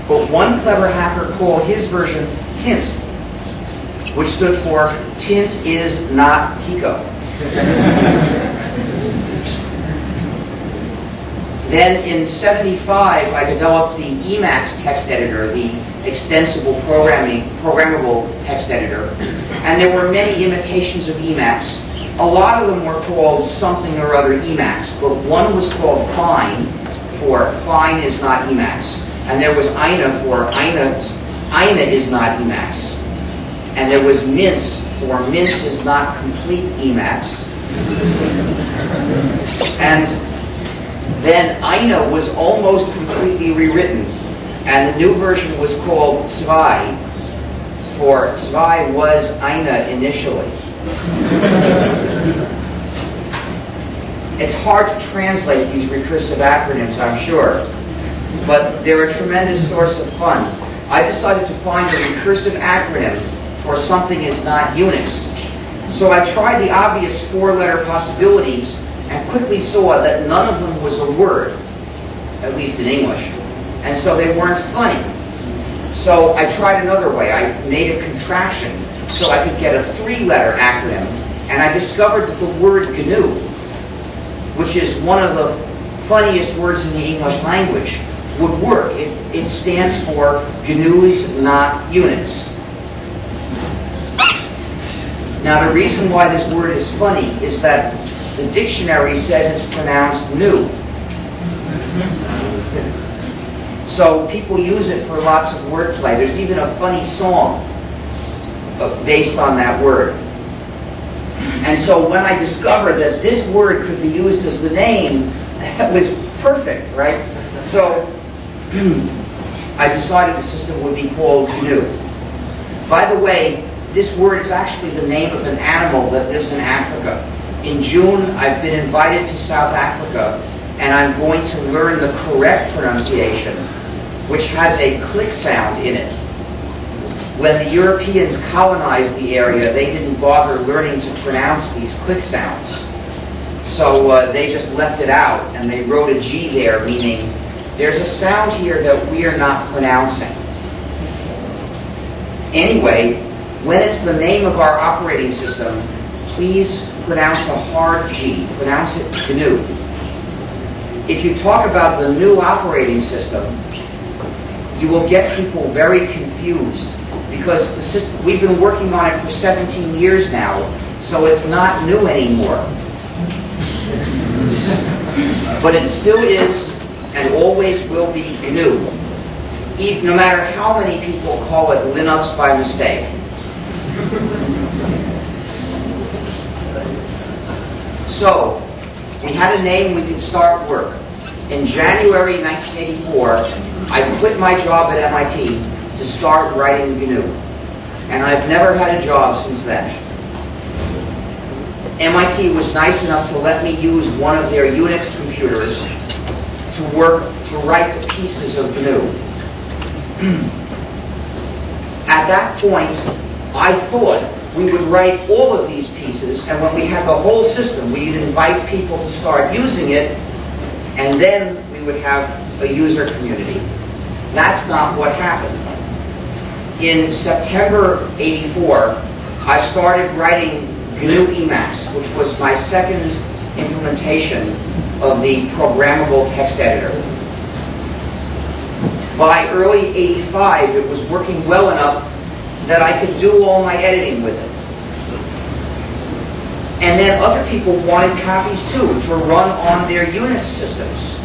Speaker 2: But one clever hacker called his version Tint, which stood for Tint is not Tico. Then in '75, I developed the Emacs text editor, the extensible programmable text editor. And there were many imitations of Emacs. A lot of them were called something or other Emacs, but one was called Fine for Fine is not Emacs. And there was Ina for Ina is not Emacs. And there was Mince for Mince is not complete Emacs. And then Ina was almost completely rewritten, and the new version was called Zwei, for Zwei was Ina initially. It's hard to translate these recursive acronyms, I'm sure, but they're a tremendous source of fun. I decided to find a recursive acronym for something is not Unix. So I tried the obvious four-letter possibilities and quickly saw that none of them was a word, at least in English, and so they weren't funny. So I tried another way. I made a contraction so I could get a three-letter acronym, and I discovered that the word GNU, which is one of the funniest words in the English language, would work. It stands for GNU's not Unix. Now the reason why this word is funny is that the dictionary says it's pronounced new. So people use it for lots of wordplay. There's even a funny song based on that word. And so when I discovered that this word could be used as the name, that was perfect, right? So I decided the system would be called GNU. By the way, this word is actually the name of an animal that lives in Africa. In June, I've been invited to South Africa, and I'm going to learn the correct pronunciation, which has a click sound in it. When the Europeans colonized the area, they didn't bother learning to pronounce these click sounds. So they just left it out, and they wrote a G there, meaning there's a sound here that we are not pronouncing. Anyway, when it's the name of our operating system, please pronounce a hard G. Pronounce it GNU. If you talk about the new operating system, you will get people very confused because the system, we've been working on it for 17 years now, so it's not new anymore. But it still is and always will be GNU, no matter how many people call it Linux by mistake. So, we had a name, we could start work. In January 1984, I quit my job at MIT to start writing GNU. And I've never had a job since then. MIT was nice enough to let me use one of their Unix computers to write pieces of GNU. At that point, I thought we would write all of these pieces, and when we had the whole system, we'd invite people to start using it, and then we would have a user community. That's not what happened. In September '84, I started writing GNU Emacs, which was my second implementation of the programmable text editor. By early '85, it was working well enough that I could do all my editing with it. And then other people wanted copies too, to run on their Unix systems.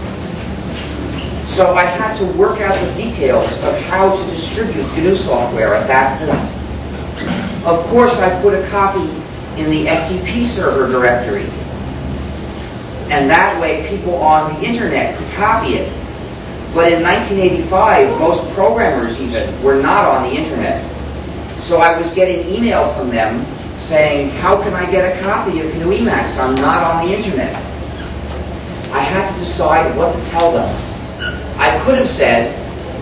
Speaker 2: So I had to work out the details of how to distribute GNU software at that point. Of course, I put a copy in the FTP server directory. And that way people on the internet could copy it. But in 1985, most programmers even were not on the internet. So I was getting email from them saying, how can I get a copy of GNU Emacs? I'm not on the internet. I had to decide what to tell them. I could have said,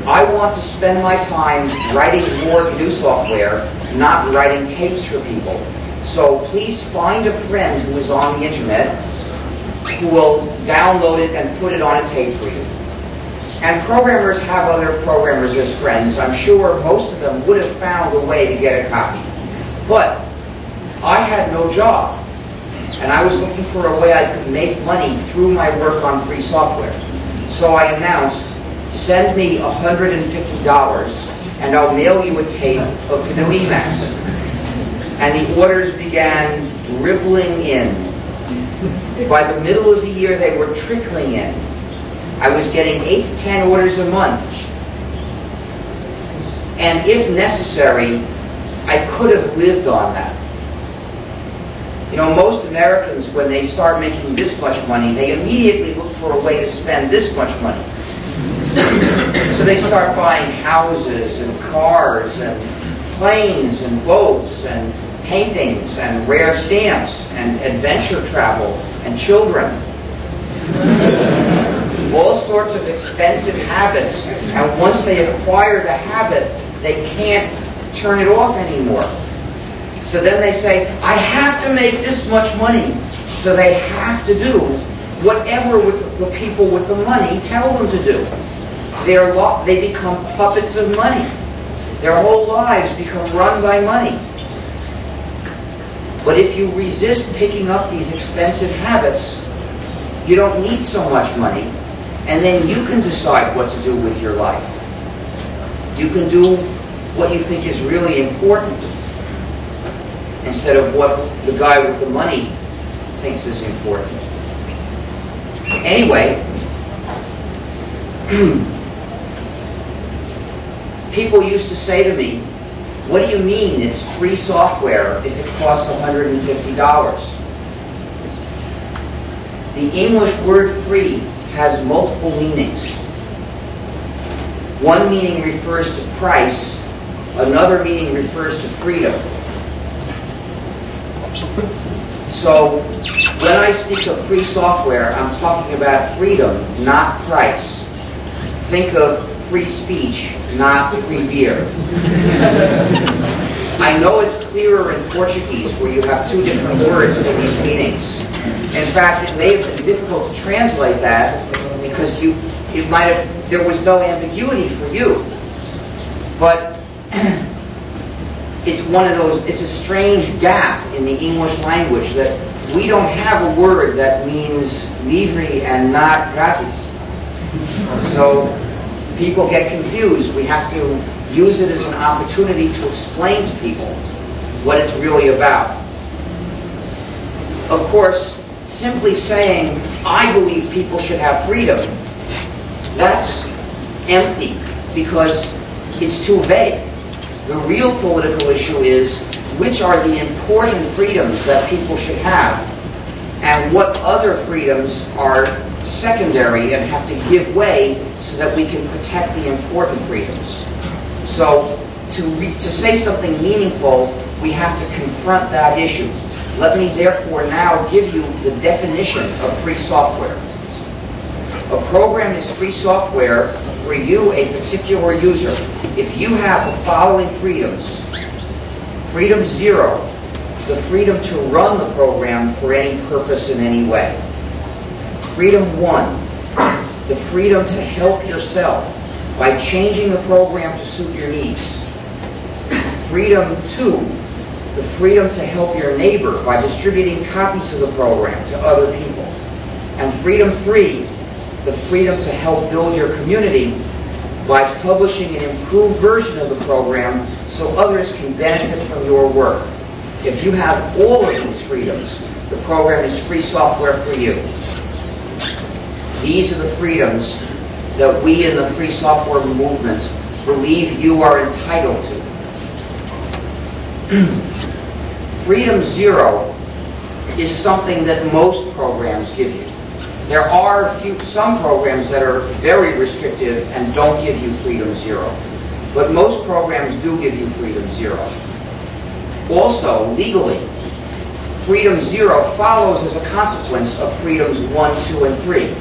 Speaker 2: I want to spend my time writing more GNU software, not writing tapes for people. So please find a friend who is on the internet who will download it and put it on a tape for you. And programmers have other programmers as friends. I'm sure most of them would have found a way to get a copy. But I had no job, and I was looking for a way I could make money through my work on free software. So I announced, send me $150 and I'll mail you a tape of GNU Emacs. And the orders began dribbling in. By the middle of the year, they were trickling in. I was getting 8 to 10 orders a month. And if necessary, I could have lived on that. You know, most Americans, when they start making this much money, they immediately look for a way to spend this much money. So they start buying houses and cars and planes and boats and paintings and rare stamps and adventure travel and children. All sorts of expensive habits. And once they acquire the habit, they can't turn it off anymore. So then they say, I have to make this much money. So they have to do whatever the people with the money tell them to do. They become puppets of money. Their whole lives become run by money. But if you resist picking up these expensive habits, you don't need so much money, and then you can decide what to do with your life. You can do what you think is really important instead of what the guy with the money thinks is important. Anyway, people used to say to me, what do you mean it's free software if it costs $150? The English word free has multiple meanings. One meaning refers to price, another meaning refers to freedom. So when I speak of free software, I'm talking about freedom, not price. Think of free speech, not free beer. I know it's clearer in Portuguese where you have two different words for these meanings. In fact, it may have been difficult to translate that because there was no ambiguity for you. But it's a strange gap in the English language that we don't have a word that means livre and not gratis. So people get confused. We have to use it as an opportunity to explain to people what it's really about. Of course, simply saying, I believe people should have freedom, that's empty because it's too vague. The real political issue is, which are the important freedoms that people should have, and what other freedoms are secondary and have to give way so that we can protect the important freedoms. So to say something meaningful, we have to confront that issue. Let me therefore now give you the definition of free software. A program is free software for you, a particular user, if you have the following freedoms. Freedom 0, the freedom to run the program for any purpose in any way. Freedom 1, the freedom to help yourself by changing the program to suit your needs. Freedom 2, the freedom to help your neighbor by distributing copies of the program to other people. And freedom 3, the freedom to help build your community by publishing an improved version of the program so others can benefit from your work. If you have all of these freedoms, the program is free software for you. These are the freedoms that we in the free software movement believe you are entitled to. Freedom 0 is something that most programs give you. There are some programs that are very restrictive and don't give you Freedom 0. But most programs do give you Freedom 0. Also, legally, Freedom 0 follows as a consequence of Freedoms 1, 2, and 3.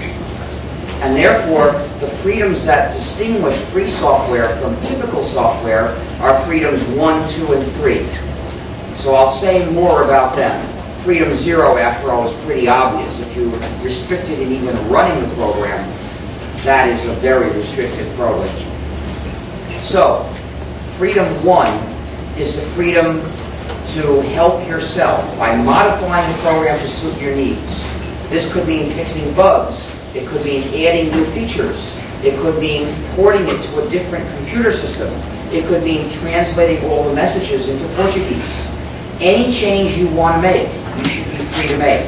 Speaker 2: And therefore, the freedoms that distinguish free software from typical software are Freedoms 1, 2, and 3. So I'll say more about them. Freedom 0, after all, is pretty obvious. If you restricted in even running the program, that is a very restrictive program. So, Freedom 1 is the freedom to help yourself by modifying the program to suit your needs. This could mean fixing bugs, It could mean adding new features. It could mean porting it to a different computer system. It could mean translating all the messages into Portuguese. Any change you want to make, you should be free to make.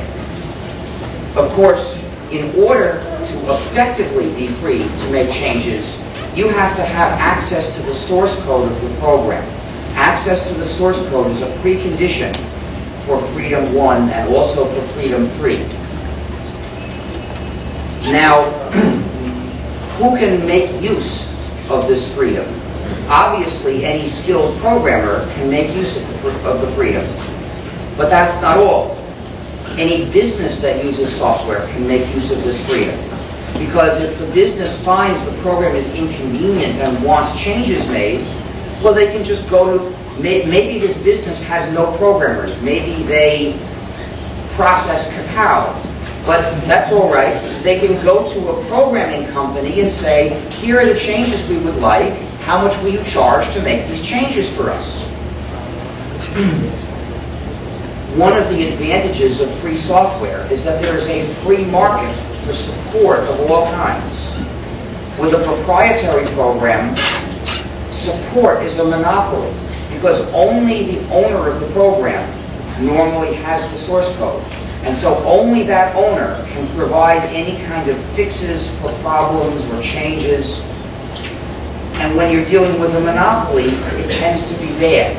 Speaker 2: Of course, in order to effectively be free to make changes, you have to have access to the source code of the program. Access to the source code is a precondition for Freedom 1 and also for Freedom 3. Now, who can make use of this freedom? Obviously, any skilled programmer can make use of the freedom. But that's not all. Any business that uses software can make use of this freedom. Because if the business finds the program is inconvenient and wants changes made, well, they can just go to, maybe this business has no programmers. Maybe they process cacao. But that's all right. They can go to a programming company and say, here are the changes we would like. How much will you charge to make these changes for us? One of the advantages of free software is that there is a free market for support of all kinds. With a proprietary program, support is a monopoly because only the owner of the program normally has the source code. And so only that owner can provide any kind of fixes for problems or changes. And when you're dealing with a monopoly, it tends to be bad.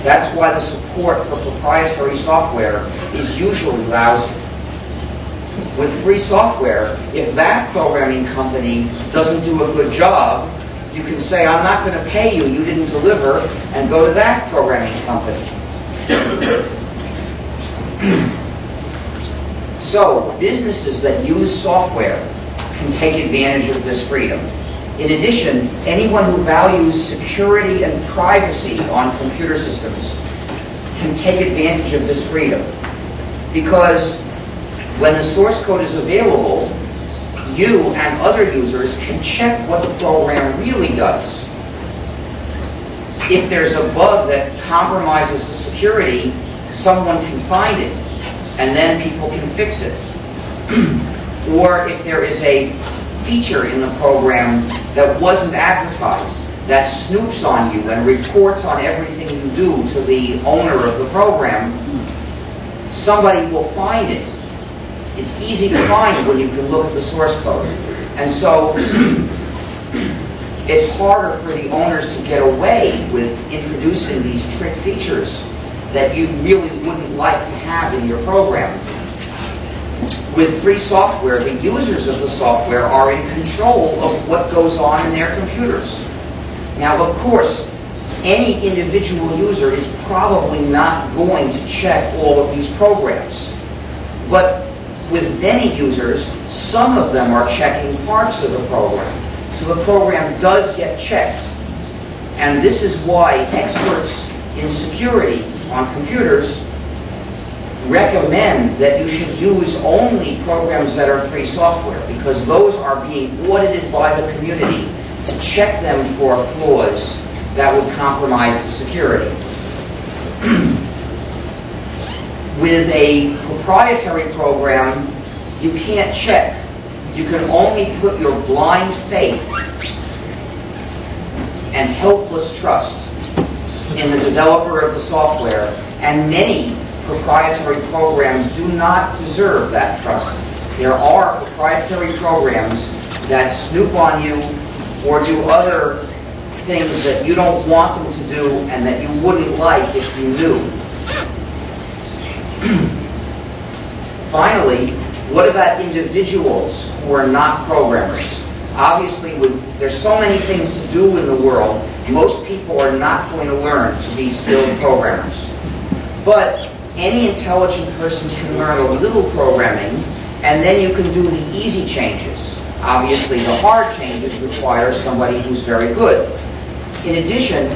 Speaker 2: That's why the support for proprietary software is usually lousy. With free software, if that programming company doesn't do a good job, you can say, I'm not going to pay you, you didn't deliver, and go to that programming company. So, businesses that use software can take advantage of this freedom. In addition, anyone who values security and privacy on computer systems can take advantage of this freedom. Because when the source code is available, you and other users can check what the program really does. If there's a bug that compromises the security, someone can find it, and then people can fix it. Or if there is a feature in the program that wasn't advertised, that snoops on you and reports on everything you do to the owner of the program, somebody will find it. It's easy to find when you can look at the source code. And so it's harder for the owners to get away with introducing these trick features that you really wouldn't like to have in your program. With free software, the users of the software are in control of what goes on in their computers. Now, of course, any individual user is probably not going to check all of these programs. But with many users, some of them are checking parts of the program. So the program does get checked. And this is why experts in security on computers recommend that you should use only programs that are free software, because those are being audited by the community to check them for flaws that would compromise the security. With a proprietary program, you can't check. You can only put your blind faith and helpless trust in the developer of the software, and many proprietary programs do not deserve that trust. There are proprietary programs that snoop on you or do other things that you don't want them to do and that you wouldn't like if you knew. Finally, what about individuals who are not programmers? Obviously, there's so many things to do in the world, most people are not going to learn to be skilled programmers. But any intelligent person can learn a little programming, and then you can do the easy changes. Obviously, the hard changes require somebody who's very good. In addition,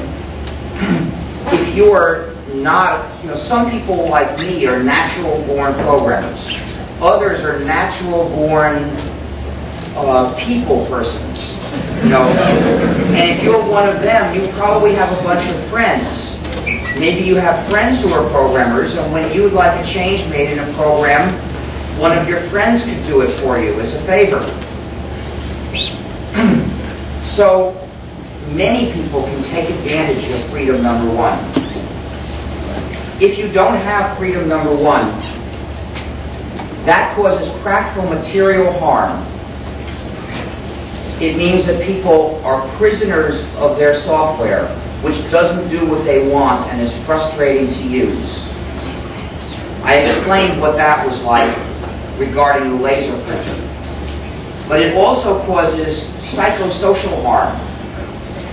Speaker 2: if you're not, some people like me are natural-born programmers. Others are natural-born people persons. And if you're one of them, you probably have a bunch of friends. Maybe you have friends who are programmers, and when you would like a change made in a program, One of your friends could do it for you as a favor. So many people can take advantage of freedom number one. If you don't have freedom number one, that causes practical material harm. It means that people are prisoners of their software, which doesn't do what they want and is frustrating to use. I explained what that was like regarding the laser printer. But it also causes psychosocial harm,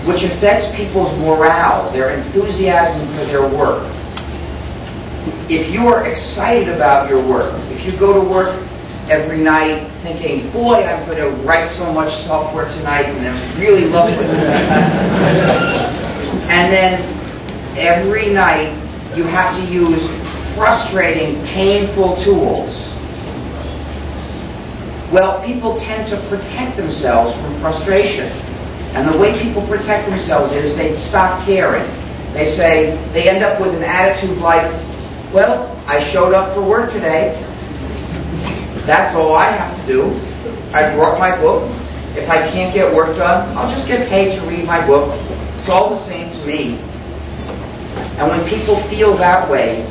Speaker 2: which affects people's morale, their enthusiasm for their work. If you are excited about your work, if you go to work every night thinking, boy, I'm going to write so much software tonight and I really love it. And then every night you have to use frustrating, painful tools. Well, people tend to protect themselves from frustration. And the way people protect themselves is they stop caring. They say, they end up with an attitude like, well, I showed up for work today. That's all I have to do. I brought my book. If I can't get work done, I'll just get paid to read my book. It's all the same to me. And when people feel that way,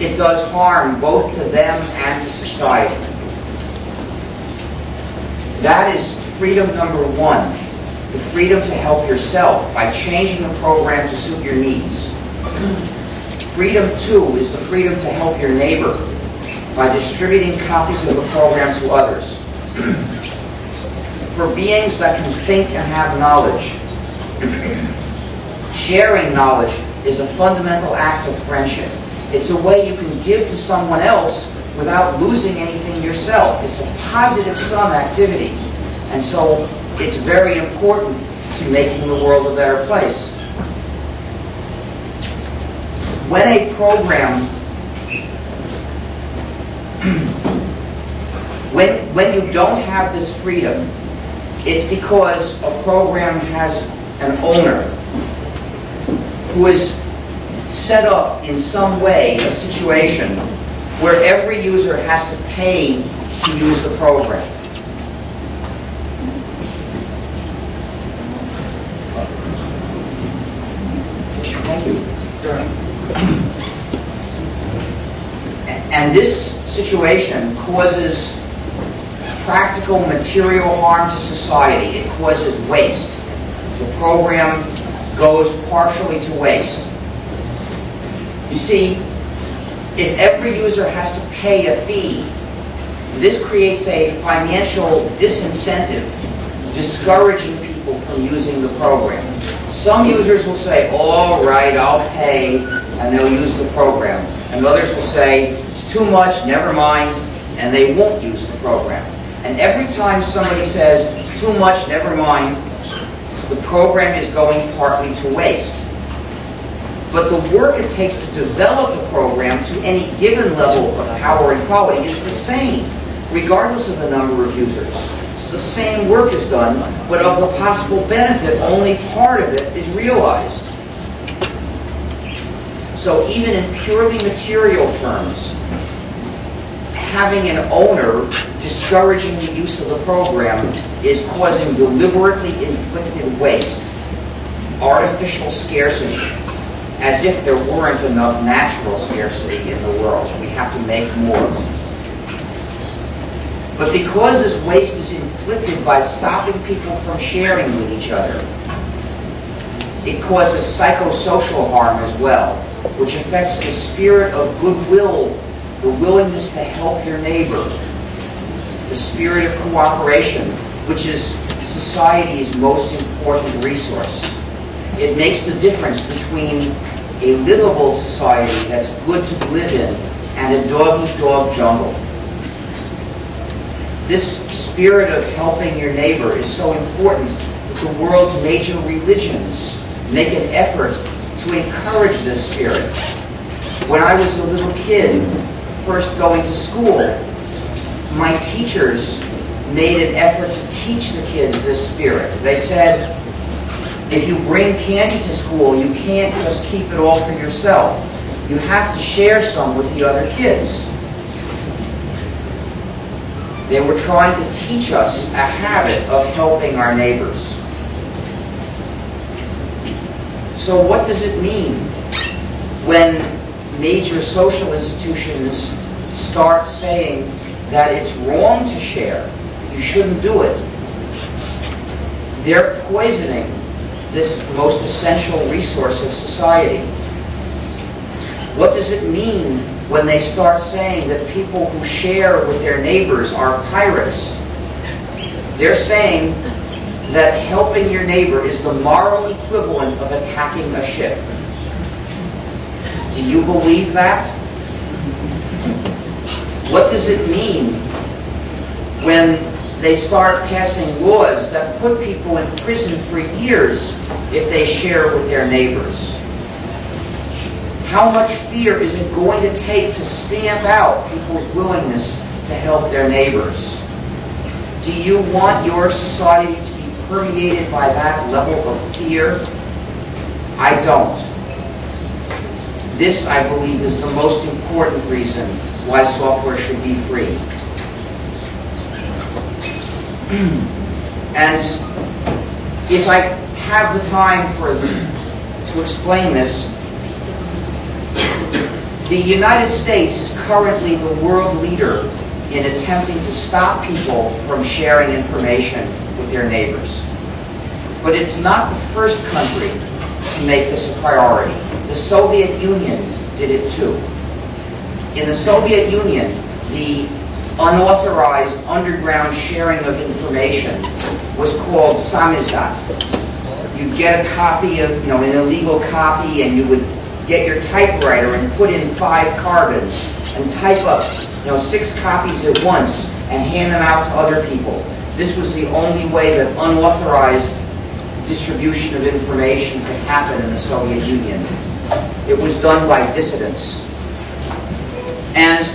Speaker 2: it does harm both to them and to society. That is freedom number one, the freedom to help yourself by changing the program to suit your needs. Freedom two is the freedom to help your neighbor by distributing copies of the program to others. For beings that can think and have knowledge, sharing knowledge is a fundamental act of friendship. It's a way you can give to someone else without losing anything yourself. It's a positive sum activity. And so it's very important to making the world a better place. When a program, when you don't have this freedom, it's because a program has an owner who is set up in some way a situation where every user has to pay to use the program. Thank you. And this situation causes practical material harm to society. It causes waste. The program goes partially to waste. You see, if every user has to pay a fee, this creates a financial disincentive, discouraging people from using the program. Some users will say, all right, I'll pay, and they'll use the program. And others will say, it's too much, never mind, and they won't use the program. And every time somebody says, it's too much, never mind, the program is going partly to waste. But the work it takes to develop the program to any given level of power and quality is the same, regardless of the number of users. So the same work is done, but of the possible benefit, only part of it is realized. So even in purely material terms, having an owner discouraging the use of the program is causing deliberately inflicted waste, artificial scarcity, as if there weren't enough natural scarcity in the world. We have to make more. But because this waste is inflicted by stopping people from sharing with each other, it causes psychosocial harm as well, which affects the spirit of goodwill, the willingness to help your neighbor, the spirit of cooperation, which is society's most important resource. It makes the difference between a livable society that's good to live in and a dog-eat-dog jungle. This spirit of helping your neighbor is so important that the world's major religions make an effort to encourage this spirit. When I was a little kid, first going to school, my teachers made an effort to teach the kids this spirit. They said, if you bring candy to school, you can't just keep it all for yourself. You have to share some with the other kids. They were trying to teach us a habit of helping our neighbors. So what does it mean when major social institutions start saying that it's wrong to share? You shouldn't do it. They're poisoning this most essential resource of society. What does it mean when they start saying that people who share with their neighbors are pirates? They're saying that helping your neighbor is the moral equivalent of attacking a ship. Do you believe that? What does it mean when they start passing laws that put people in prison for years if they share with their neighbors? How much fear is it going to take to stamp out people's willingness to help their neighbors? Do you want your society to be permeated by that level of fear? I don't. This, I believe, is the most important reason why software should be free. And if I have the time to explain this, the United States is currently the world leader in attempting to stop people from sharing information with their neighbors. But it's not the first country to make this a priority. The Soviet Union did it too. In the Soviet Union, the unauthorized underground sharing of information was called samizdat. You'd get a copy of, an illegal copy, and you would get your typewriter and put in 5 carbons and type up, 6 copies at once and hand them out to other people. This was the only way that unauthorized distribution of information could happen in the Soviet Union. It was done by dissidents. And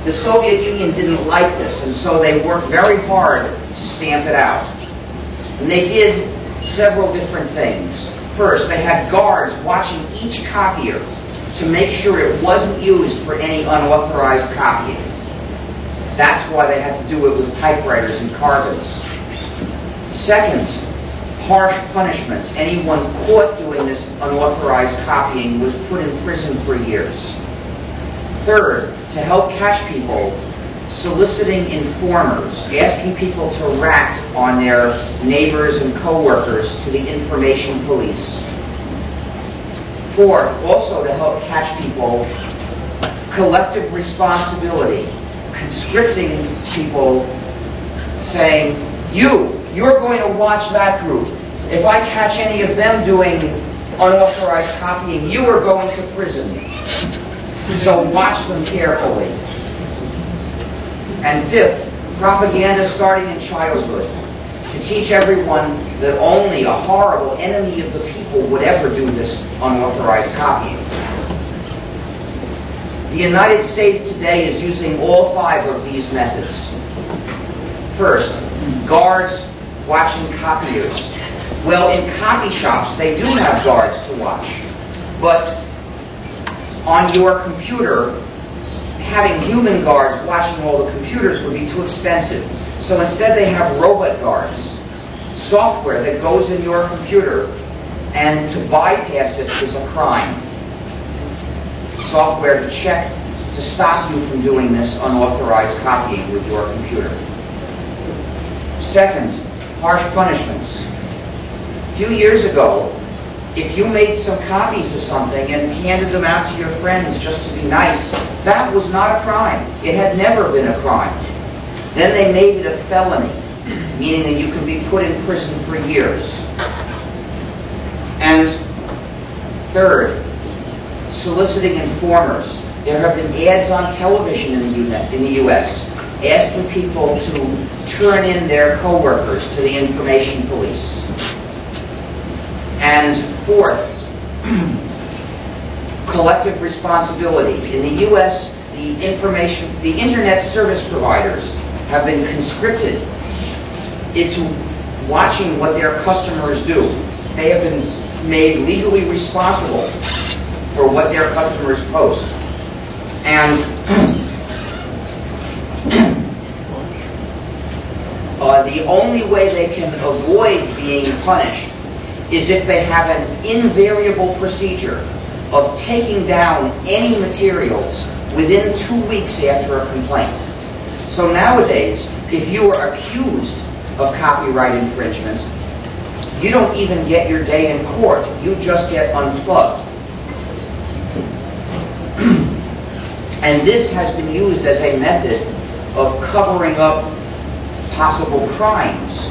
Speaker 2: the Soviet Union didn't like this, and so they worked very hard to stamp it out. And they did several different things. First, they had guards watching each copier to make sure it wasn't used for any unauthorized copying. That's why they had to do it with typewriters and carbons. Second, harsh punishments. Anyone caught doing this unauthorized copying was put in prison for years. Third, to help catch people, soliciting informers, asking people to rat on their neighbors and co-workers to the information police. Fourth, also to help catch people, collective responsibility, conscripting people, saying, you're going to watch that group. If I catch any of them doing unauthorized copying, you are going to prison. So watch them carefully. And fifth, propaganda starting in childhood, to teach everyone that only a horrible enemy of the people would ever do this unauthorized copying. The United States today is using all 5 of these methods. First, guards watching copiers. Well, in copy shops, they do have guards to watch. But on your computer, having human guards watching all the computers would be too expensive. So instead they have robot guards, software that goes in your computer, and to bypass it is a crime. Software to check, to stop you from doing this unauthorized copying with your computer. Second, harsh punishments. A few years ago, if you made some copies of something and handed them out to your friends just to be nice, that was not a crime. It had never been a crime. Then they made it a felony, meaning that you can be put in prison for years. And third, soliciting informers. There have been ads on television in the U.S. asking people to turn in their co-workers to the information police. And fourth, collective responsibility. In the U.S., the internet service providers have been conscripted into watching what their customers do. They have been made legally responsible for what their customers post. And The only way they can avoid being punished is if they have an invariable procedure of taking down any materials within 2 weeks after a complaint. So nowadays, if you are accused of copyright infringement, you don't even get your day in court. You just get unplugged. And this has been used as a method of covering up possible crimes.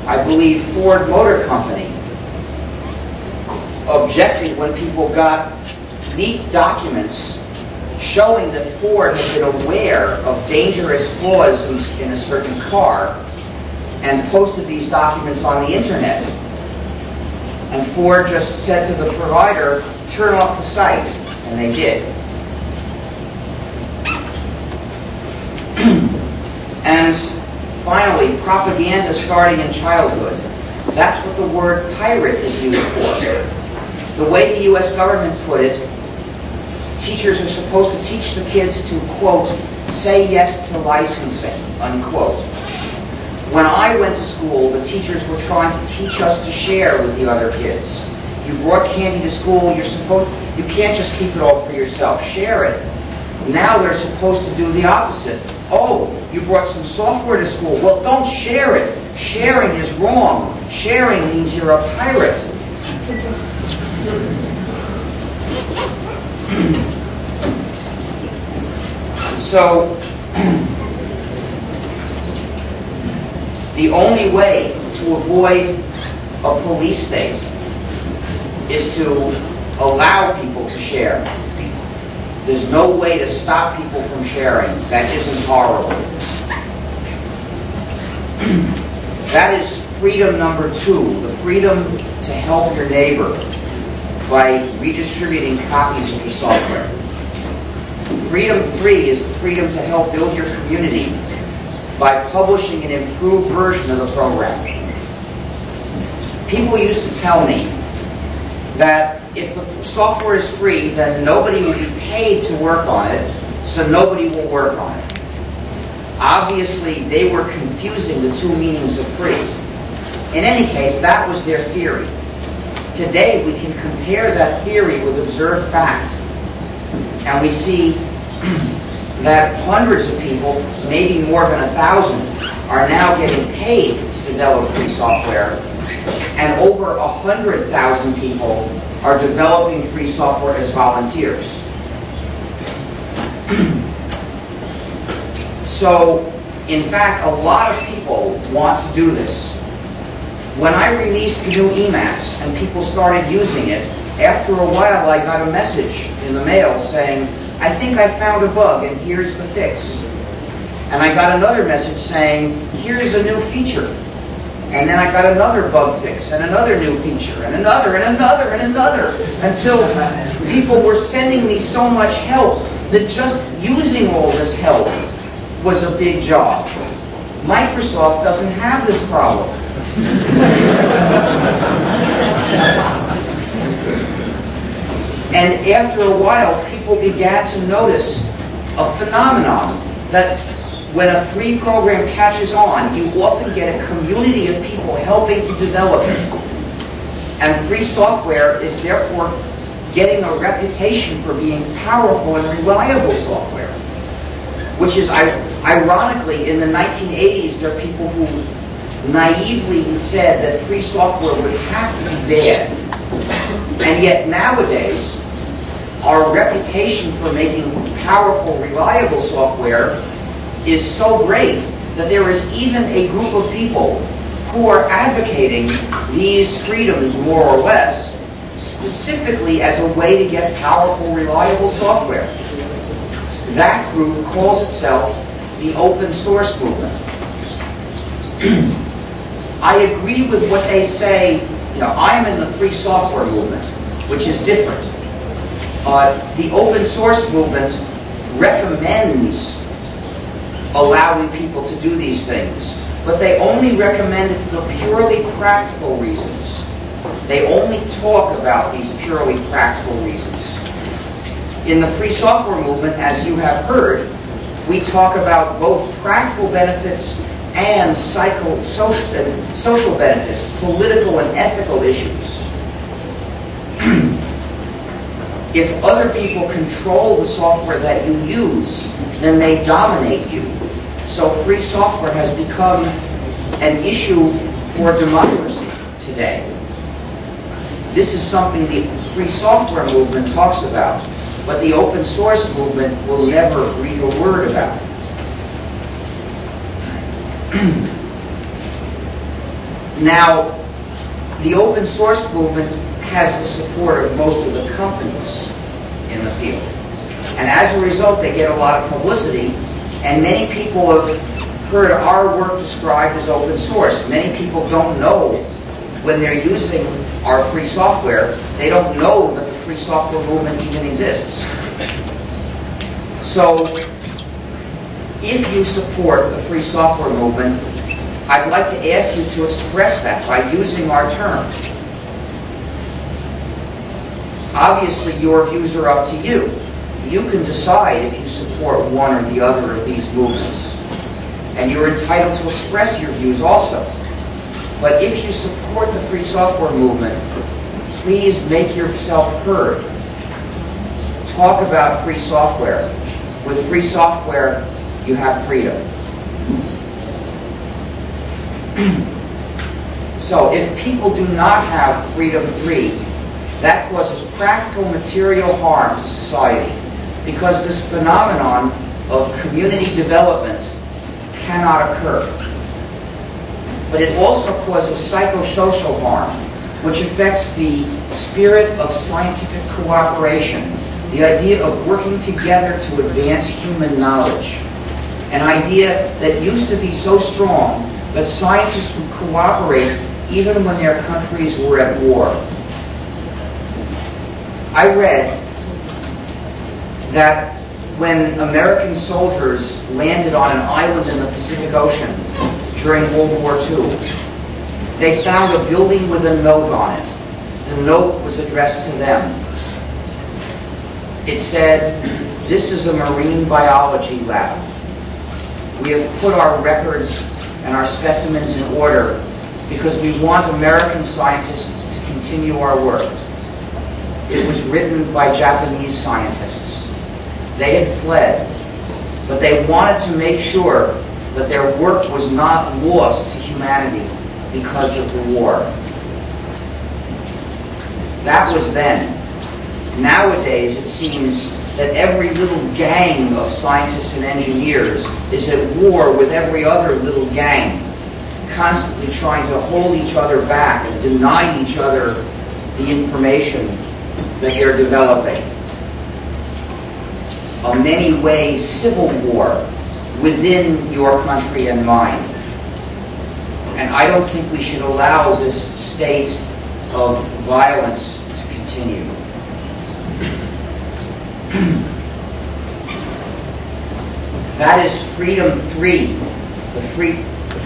Speaker 2: I believe Ford Motor Company objected when people got leaked documents showing that Ford had been aware of dangerous flaws in a certain car and posted these documents on the internet. And Ford just said to the provider, turn off the site, and they did. And finally, propaganda starting in childhood. That's what the word pirate is used for. The way the U.S. government put it, teachers are supposed to teach the kids to, quote, say yes to licensing, unquote. When I went to school, the teachers were trying to teach us to share with the other kids. You brought candy to school, you can't just keep it all for yourself, share it. Now they're supposed to do the opposite. Oh, you brought some software to school. Well, don't share it. Sharing is wrong. Sharing means you're a pirate. So, the only way to avoid a police state is to allow people to share. There's no way to stop people from sharing. That isn't horrible. That is freedom number 2, the freedom to help your neighbor by redistributing copies of your software. Freedom 3 is the freedom to help build your community by publishing an improved version of the program. People used to tell me that if the software is free, then nobody will be paid to work on it, so nobody will work on it. Obviously, they were confusing the two meanings of free. In any case, that was their theory. Today, we can compare that theory with observed fact, and we see that hundreds of people, maybe more than 1,000, are now getting paid to develop free software, and over 100,000 people are developing free software as volunteers. So, in fact, a lot of people want to do this. When I released GNU Emacs and people started using it, after a while I got a message in the mail saying, I think I found a bug and here's the fix. And I got another message saying, here's a new feature. And then I got another bug fix, and another new feature, and another, and another, and another, until people were sending me so much help that just using all this help was a big job. Microsoft doesn't have this problem. And after a while, people began to notice a phenomenon that when a free program catches on, you often get a community of people helping to develop it. And free software is therefore getting a reputation for being powerful and reliable software. Which is, ironically, in the 1980s, there are people who naively said that free software would have to be bad. And yet nowadays, our reputation for making powerful, reliable software is so great that there is even a group of people who are advocating these freedoms, more or less, specifically as a way to get powerful, reliable software. That group calls itself the open source movement. I agree with what they say. I'm in the free software movement, which is different. The open source movement recommends allowing people to do these things, but they only recommend it for purely practical reasons. They only talk about these purely practical reasons. In the free software movement, as you have heard, we talk about both practical benefits and social benefits, political and ethical issues. If other people control the software that you use, then they dominate you. So free software has become an issue for democracy today. This is something the free software movement talks about, but the open source movement will never read a word about. Now, the open source movement has the support of most of the companies in the field. And as a result, they get a lot of publicity, and many people have heard our work described as open source. Many people don't know when they're using our free software, they don't know that the free software movement even exists. So, if you support the free software movement, I'd like to ask you to express that by using our term. Obviously, your views are up to you. You can decide if you support one or the other of these movements. And you're entitled to express your views also. But if you support the free software movement, please make yourself heard. Talk about free software. With free software, you have freedom. So if people do not have Freedom 3, that causes practical material harm to society, because this phenomenon of community development cannot occur. But it also causes psychosocial harm, which affects the spirit of scientific cooperation, the idea of working together to advance human knowledge, an idea that used to be so strong that scientists would cooperate even when their countries were at war. I read that when American soldiers landed on an island in the Pacific Ocean during World War II, they found a building with a note on it. The note was addressed to them. It said, "This is a marine biology lab. We have put our records and our specimens in order because we want American scientists to continue our work." It was written by Japanese scientists. They had fled, but they wanted to make sure that their work was not lost to humanity because of the war. That was then. Nowadays, it seems that every little gang of scientists and engineers is at war with every other little gang, constantly trying to hold each other back and deny each other the information that they're developing. A many-way civil war within your country and mine. And I don't think we should allow this state of violence to continue. That is Freedom 3, the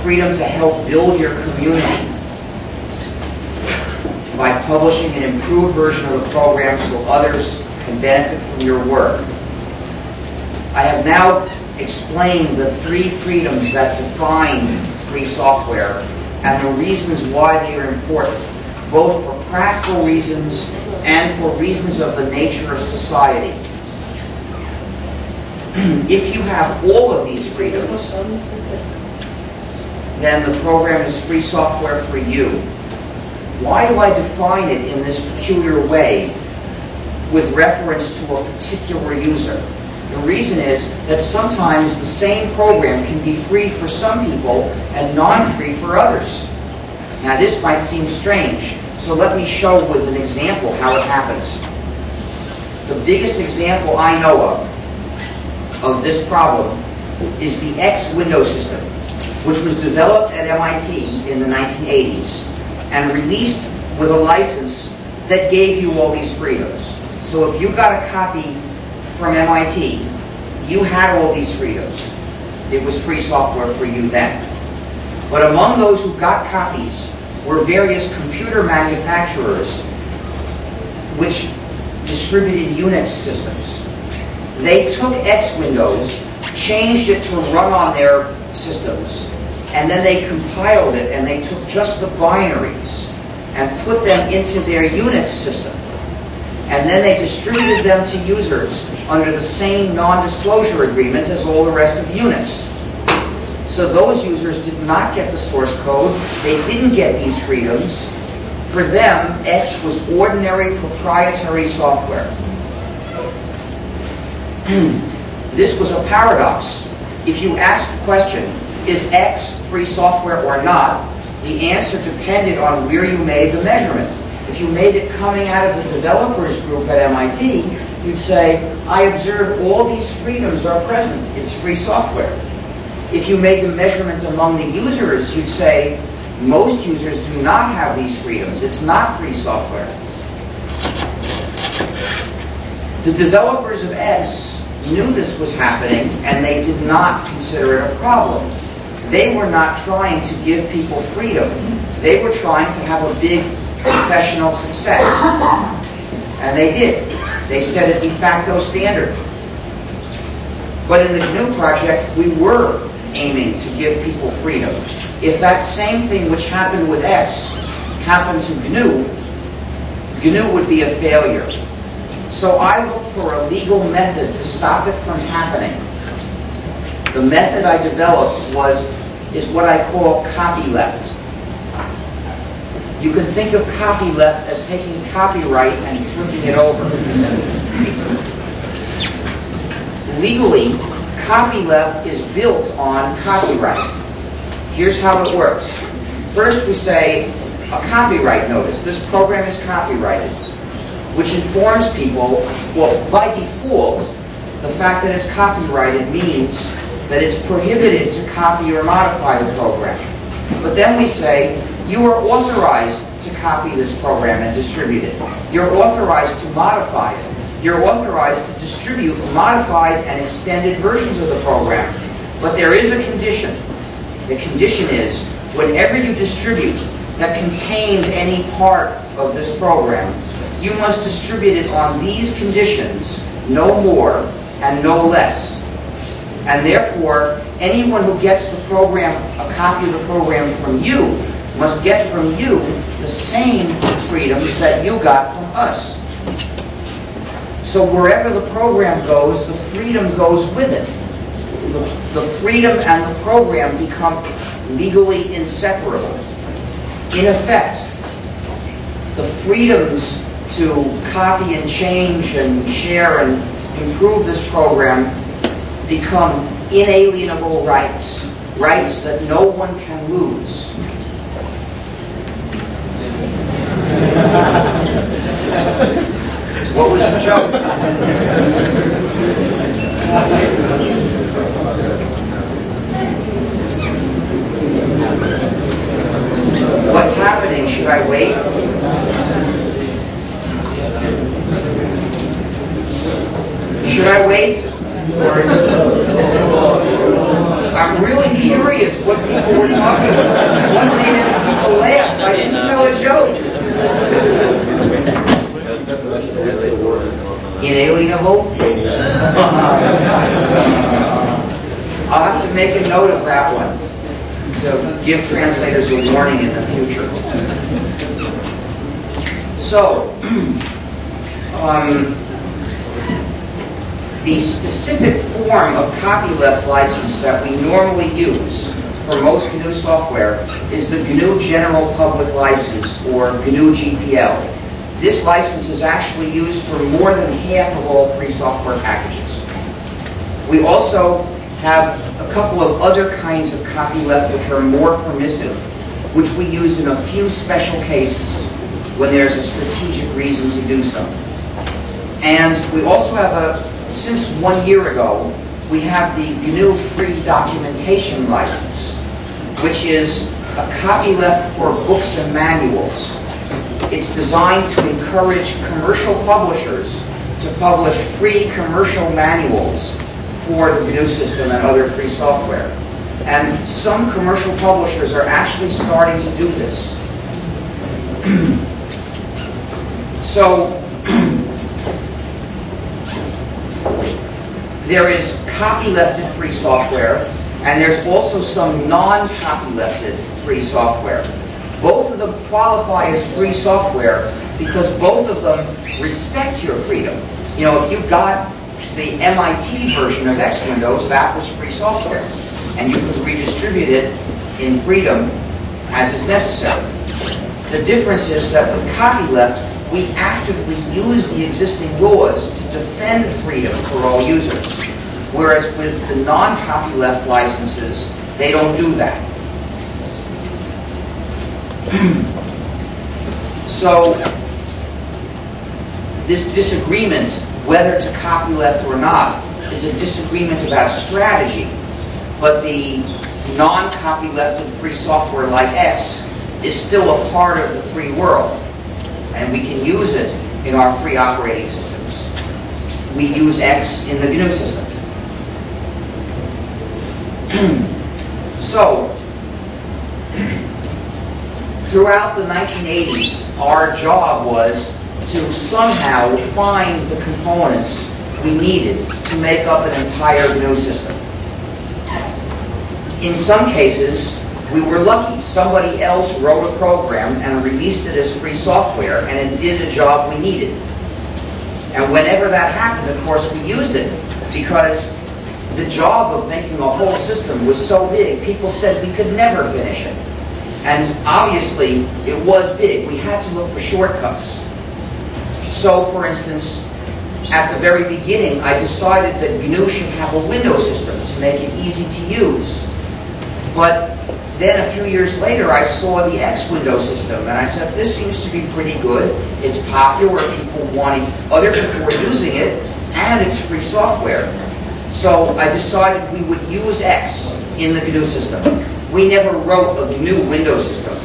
Speaker 2: freedom to help build your community by publishing an improved version of the program so others can benefit from your work. I have now explained the 3 freedoms that define free software and the reasons why they are important, both for practical reasons and for reasons of the nature of society. If you have all of these freedoms, then the program is free software for you. Why do I define it in this peculiar way with reference to a particular user? The reason is that sometimes the same program can be free for some people and non-free for others. Now this might seem strange, so let me show with an example how it happens. The biggest example I know of this problem is the X Window system, which was developed at MIT in the 1980s and released with a license that gave you all these freedoms. So if you got a copy from MIT, you had all these freedoms. It was free software for you then. But among those who got copies were various computer manufacturers which distributed Unix systems. They took X Windows, changed it to run on their systems, and then they compiled it, and they took just the binaries and put them into their Unix system. And then they distributed them to users under the same non-disclosure agreement as all the rest of Unix. So those users did not get the source code. They didn't get these freedoms. For them, X was ordinary proprietary software. This was a paradox. If you asked the question, is X free software or not, the answer depended on where you made the measurement. If you made it coming out of the developers group at MIT, you'd say, I observe all these freedoms are present. It's free software. If you made the measurement among the users, you'd say, most users do not have these freedoms. It's not free software. The developers of X knew this was happening, and they did not consider it a problem. They were not trying to give people freedom. They were trying to have a big professional success. And they did. They set a de facto standard. But in the GNU project, we were aiming to give people freedom. If that same thing which happened with X happened to GNU, GNU would be a failure. So I looked for a legal method to stop it from happening. The method I developed is what I call copyleft. You can think of copyleft as taking copyright and flipping it over. Legally, copyleft is built on copyright. Here's how it works. First, we say a copyright notice. This program is copyrighted, which informs people, well, by default, the fact that it's copyrighted means that it's prohibited to copy or modify the program. But then we say, you are authorized to copy this program and distribute it. You're authorized to modify it. You're authorized to distribute modified and extended versions of the program. But there is a condition. The condition is, whenever you distribute that contains any part of this program, you must distribute it on these conditions, no more and no less. And therefore, anyone who gets the program, a copy of the program from you, must get from you the same freedoms that you got from us. So wherever the program goes, the freedom goes with it. The freedom and the program become legally inseparable. In effect, the freedoms to copy and change and share and improve this program become inalienable rights, rights that no one can lose. What was the joke? What's happening? Should I wait? Should I wait? Or I'm really curious what people were talking about. What made people laugh? I didn't tell a joke. Inalienable? I'll have to make a note of that one to give translators a warning in the future. So, the specific form of copyleft license that we normally use for most GNU software is the GNU General Public License, or GNU GPL. This license is actually used for more than half of all free software packages. We also have a couple of other kinds of copyleft which are more permissive, which we use in a few special cases when there's a strategic reason to do so. And we also have since 1 year ago, we have the GNU Free Documentation License, which is a copyleft for books and manuals. It's designed to encourage commercial publishers to publish free commercial manuals for the GNU system and other free software. And some commercial publishers are actually starting to do this. So, there is copylefted free software, And there's also some non-copylefted free software. Both of them qualify as free software because both of them respect your freedom. You know, if you got the MIT version of X Windows, that was free software. And you could redistribute it in freedom as is necessary. The difference is that with copyleft, we actively use the existing laws to defend freedom for all users. Whereas with the non-copyleft licenses, they don't do that. So, this disagreement, whether to copyleft or not, is a disagreement about strategy. But the non-copylefted free software like X is still a part of the free world. And we can use it in our free operating systems. We use X in the GNU system. So, throughout the 1980s, our job was to somehow find the components we needed to make up an entire GNU system. In some cases, we were lucky. Somebody else wrote a program and released it as free software, and it did the job we needed. And whenever that happened, of course, we used it, because the job of making a whole system was so big, people said we could never finish it. And obviously, it was big. We had to look for shortcuts. So, for instance, at the very beginning, I decided that GNU should have a window system to make it easy to use. But then a few years later, I saw the X window system, and I said, this seems to be pretty good. It's popular, people want it, other people were using it, and it's free software. So I decided we would use X in the GNU system. We never wrote a GNU window system.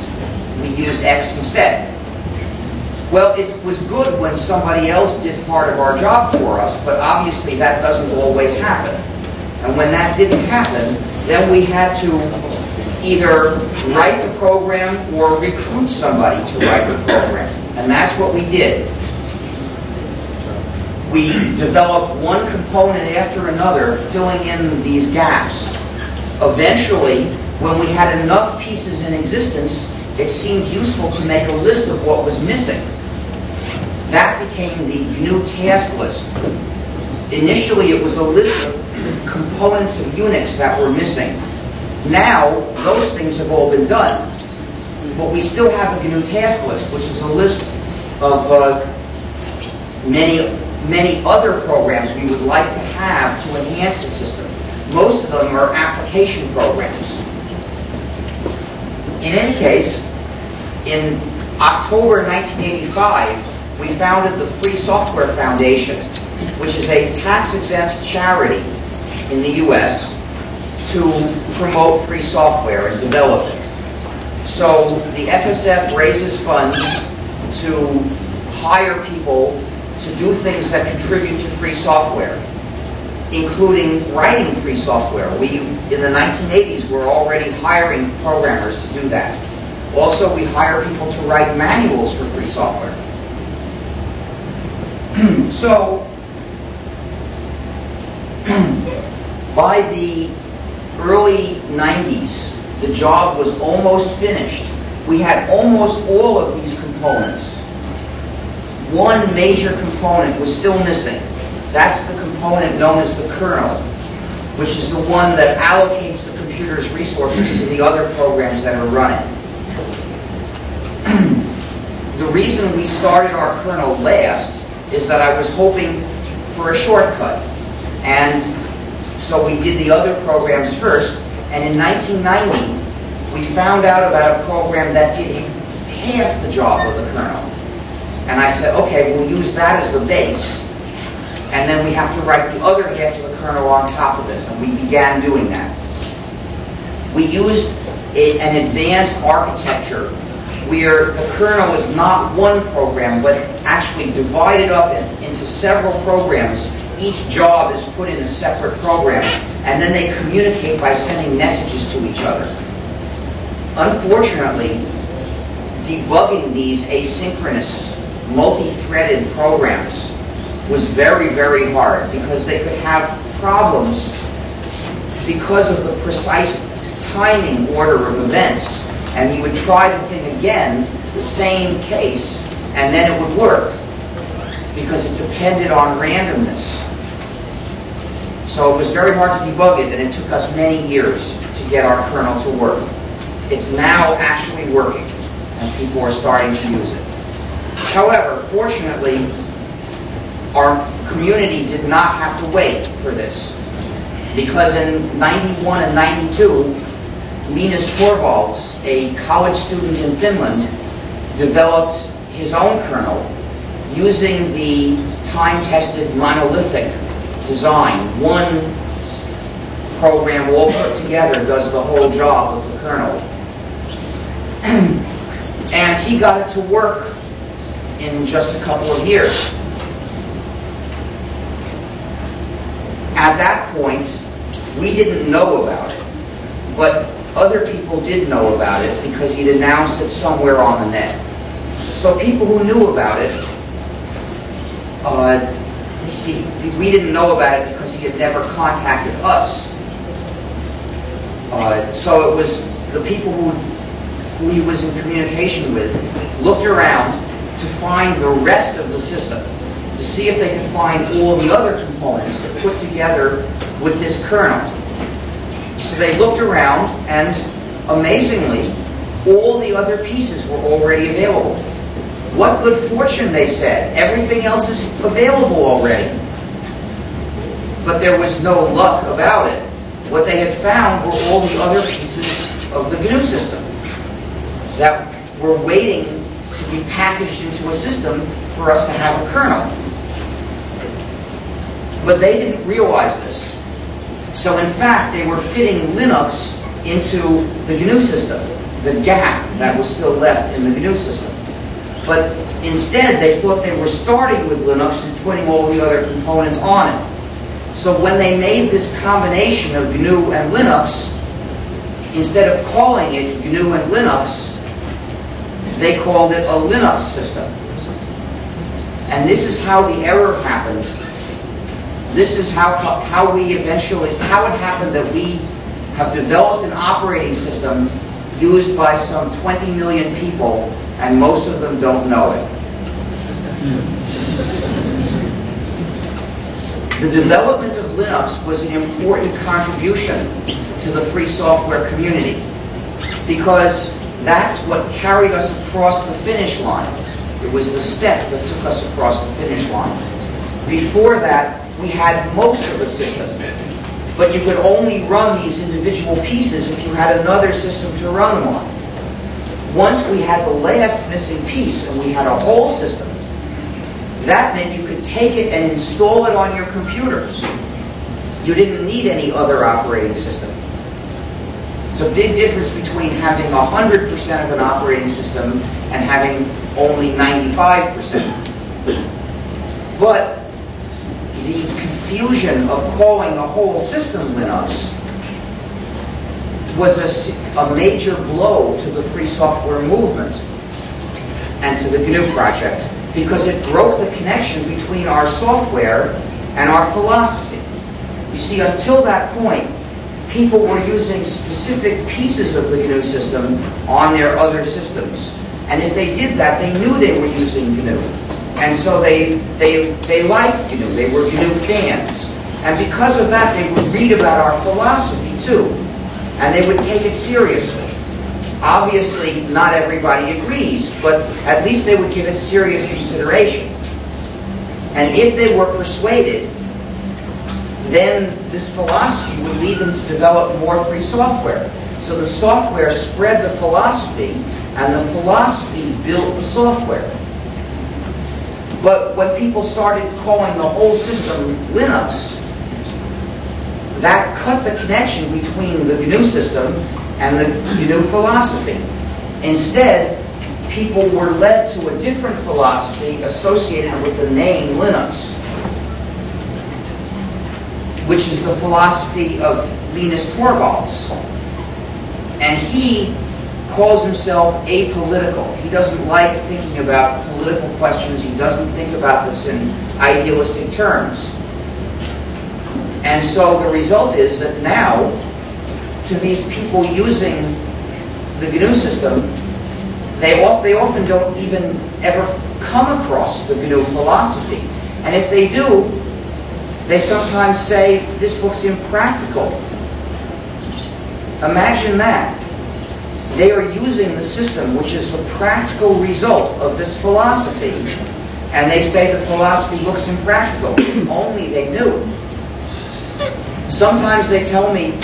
Speaker 2: We used X instead. Well, it was good when somebody else did part of our job for us, but obviously that doesn't always happen. And when that didn't happen, then we had to either write the program or recruit somebody to write the program. And that's what we did. We developed one component after another, filling in these gaps. Eventually, when we had enough pieces in existence, it seemed useful to make a list of what was missing. That became the GNU task list. Initially, it was a list of components of Unix that were missing. Now, those things have all been done. But we still have a GNU task list, which is a list of many other programs we would like to have to enhance the system. Most of them are application programs. In any case, in October 1985, we founded the Free Software Foundation, which is a tax-exempt charity in the U.S. to promote free software and develop it. So the FSF raises funds to hire people to do things that contribute to free software, including writing free software. We, in the 1980s, were already hiring programmers to do that. Also, we hire people to write manuals for free software. So, by the early 90s, the job was almost finished. We had almost all of these components. One major component was still missing. That's the component known as the kernel, which is the one that allocates the computer's resources to the other programs that are running. The reason we started our kernel last is that I was hoping for a shortcut. And so we did the other programs first. And in 1990, we found out about a program that did half the job of the kernel. And I said, okay, we'll use that as the base. And then we have to write the other half of the kernel on top of it. And we began doing that. We used an advanced architecture where the kernel is not one program, but actually divided up into several programs. Each job is put in a separate program, and then they communicate by sending messages to each other. Unfortunately, debugging these asynchronous, multi-threaded programs was very, very hard because they could have problems because of the precise timing order of events. And you would try the thing again, the same case, and then it would work, because it depended on randomness. So it was very hard to debug it, and it took us many years to get our kernel to work. It's now actually working, and people are starting to use it. However, fortunately, our community did not have to wait for this, because in 91 and 92, Linus Torvalds, a college student in Finland, developed his own kernel using the time-tested monolithic design. One program all put together does the whole job of the kernel. And he got it to work in just a couple of years. At that point, we didn't know about it, but other people did know about it because he'd announced it somewhere on the net. So people who knew about it, we didn't know about it because he had never contacted us. So it was the people who he was in communication with looked around to find the rest of the system, to see if they could find all the other components to put together with this kernel. So they looked around, and amazingly, all the other pieces were already available. What good fortune, they said. Everything else is available already. But there was no luck about it. What they had found were all the other pieces of the GNU system that were waiting to be packaged into a system for us to have a kernel. But they didn't realize this. So in fact, they were fitting Linux into the GNU system, the gap that was still left in the GNU system. But instead, they thought they were starting with Linux and putting all the other components on it. So when they made this combination of GNU and Linux, instead of calling it GNU and Linux, they called it a Linux system. And this is how the error happened. This is how it happened that we have developed an operating system used by some 20 million people, and most of them don't know it. The development of Linux was an important contribution to the free software community, because that's what carried us across the finish line. It was the step that took us across the finish line. Before that, we had most of the system, but you could only run these individual pieces if you had another system to run them on. Once we had the last missing piece and we had a whole system, that meant you could take it and install it on your computer. You didn't need any other operating system. It's a big difference between having 100% of an operating system and having only 95%. But the confusion of calling the whole system Linux was a major blow to the free software movement and to the GNU project, because it broke the connection between our software and our philosophy. You see, until that point, people were using specific pieces of the GNU system on their other systems. And if they did that, they knew they were using GNU. And so they liked GNU. They were GNU fans. And because of that, they would read about our philosophy, too. And they would take it seriously. Obviously, not everybody agrees, but at least they would give it serious consideration. And if they were persuaded, then this philosophy would lead them to develop more free software. So the software spread the philosophy, and the philosophy built the software. But when people started calling the whole system Linux, that cut the connection between the GNU system and the GNU philosophy. Instead, people were led to a different philosophy associated with the name Linux, which is the philosophy of Linus Torvalds. And he calls himself apolitical. He doesn't like thinking about political questions. He doesn't think about this in idealistic terms. And so the result is that now, to these people using the GNU system, they often don't even ever come across the GNU philosophy. And if they do, they sometimes say, this looks impractical. Imagine that. They are using the system, which is the practical result of this philosophy, and they say the philosophy looks impractical. If only they knew. Sometimes they tell me,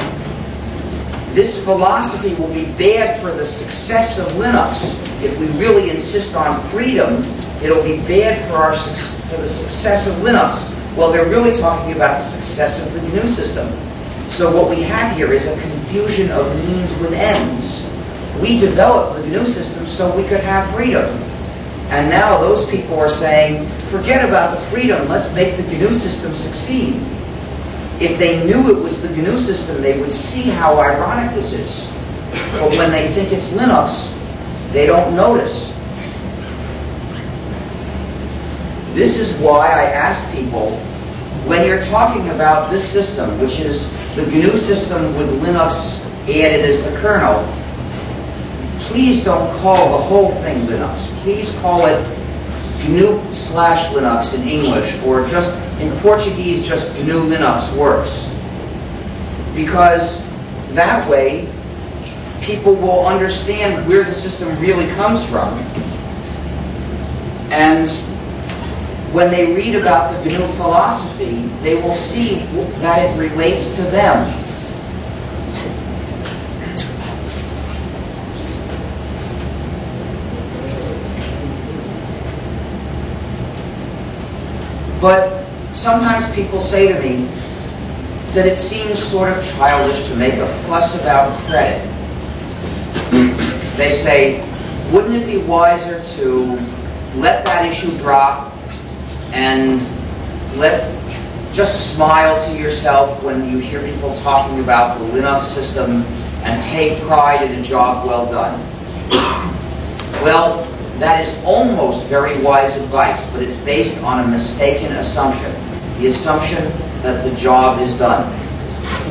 Speaker 2: this philosophy will be bad for the success of Linux. If we really insist on freedom, it'll be bad for the success of Linux. Well, they're really talking about the success of the GNU system. So what we have here is a confusion of means with ends. We developed the GNU system so we could have freedom. And now those people are saying, forget about the freedom, let's make the GNU system succeed. If they knew it was the GNU system, they would see how ironic this is. But when they think it's Linux, they don't notice. This is why I ask people, when you're talking about this system, which is the GNU system with Linux added as the kernel, please don't call the whole thing Linux. Please call it GNU/Linux in English, or just in Portuguese, just GNU Linux works. Because that way, people will understand where the system really comes from. And when they read about the GNU philosophy, they will see that it relates to them. But sometimes people say to me that it seems sort of childish to make a fuss about credit. They say, wouldn't it be wiser to let that issue drop and just smile to yourself when you hear people talking about the Linux system and take pride in a job well done? Well, that is almost very wise advice, but it's based on a mistaken assumption. The assumption that the job is done.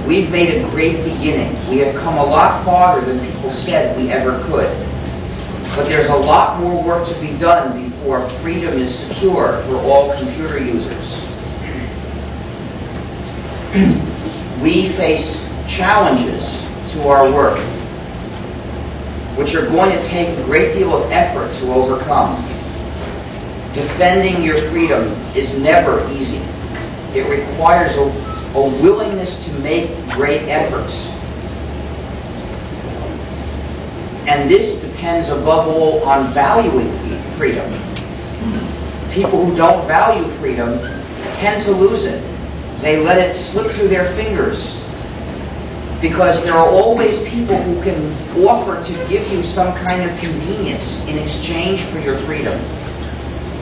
Speaker 2: We've made a great beginning. We have come a lot farther than people said we ever could. But there's a lot more work to be done before freedom is secure for all computer users. We face challenges to our work, which are going to take a great deal of effort to overcome. Defending your freedom is never easy. It requires a willingness to make great efforts. And this depends above all on valuing freedom. People who don't value freedom tend to lose it. They let it slip through their fingers, because there are always people who can offer to give you some kind of convenience in exchange for your freedom.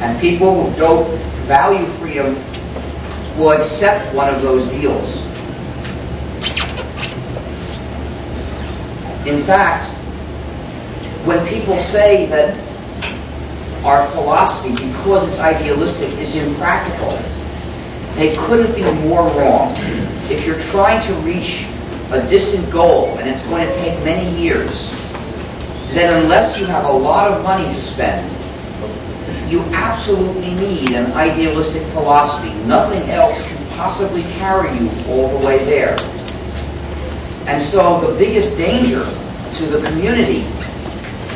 Speaker 2: And people who don't value freedom will accept one of those deals. In fact, when people say that our philosophy, because it's idealistic, is impractical, they couldn't be more wrong. If you're trying to reach a distant goal and it's going to take many years, then unless you have a lot of money to spend, you absolutely need an idealistic philosophy. Nothing else can possibly carry you all the way there. And so the biggest danger to the community,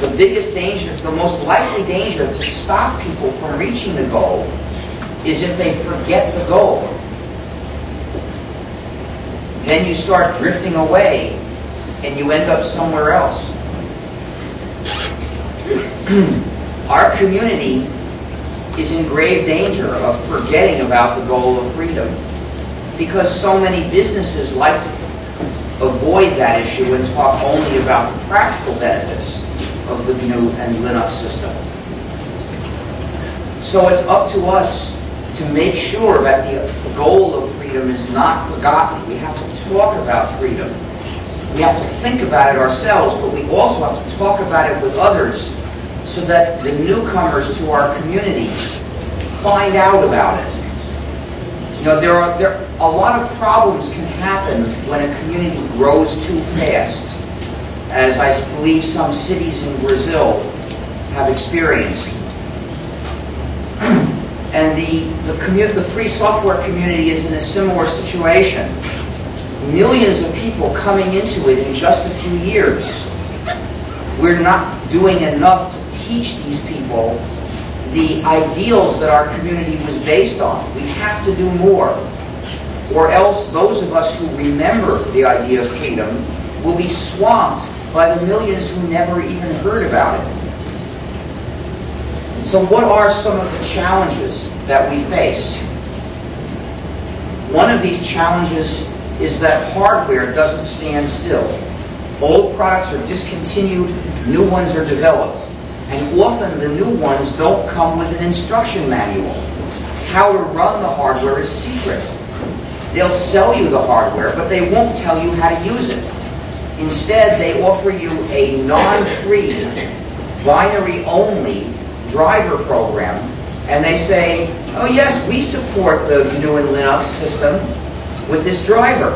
Speaker 2: the biggest danger, the most likely danger to stop people from reaching the goal is if they forget the goal. Then you start drifting away and you end up somewhere else. Our community is in grave danger of forgetting about the goal of freedom, because so many businesses like to avoid that issue and talk only about the practical benefits of the GNU and Linux system. So it's up to us to make sure that the goal of freedom is not forgotten. We have to talk about freedom. We have to think about it ourselves, but we also have to talk about it with others so that the newcomers to our community find out about it. There are a lot of problems can happen when a community grows too fast, as I believe some cities in Brazil have experienced. And the free software community is in a similar situation. Millions of people coming into it in just a few years. We're not doing enough to teach these people the ideals that our community was based on. We have to do more, or else those of us who remember the idea of freedom will be swamped by the millions who never even heard about it. So what are some of the challenges that we face? One of these challenges is that hardware doesn't stand still. Old products are discontinued, new ones are developed. And often the new ones don't come with an instruction manual. How to run the hardware is secret. They'll sell you the hardware, but they won't tell you how to use it. Instead, they offer you a non-free, binary-only driver program, and they say, oh yes, we support the GNU and Linux system with this driver.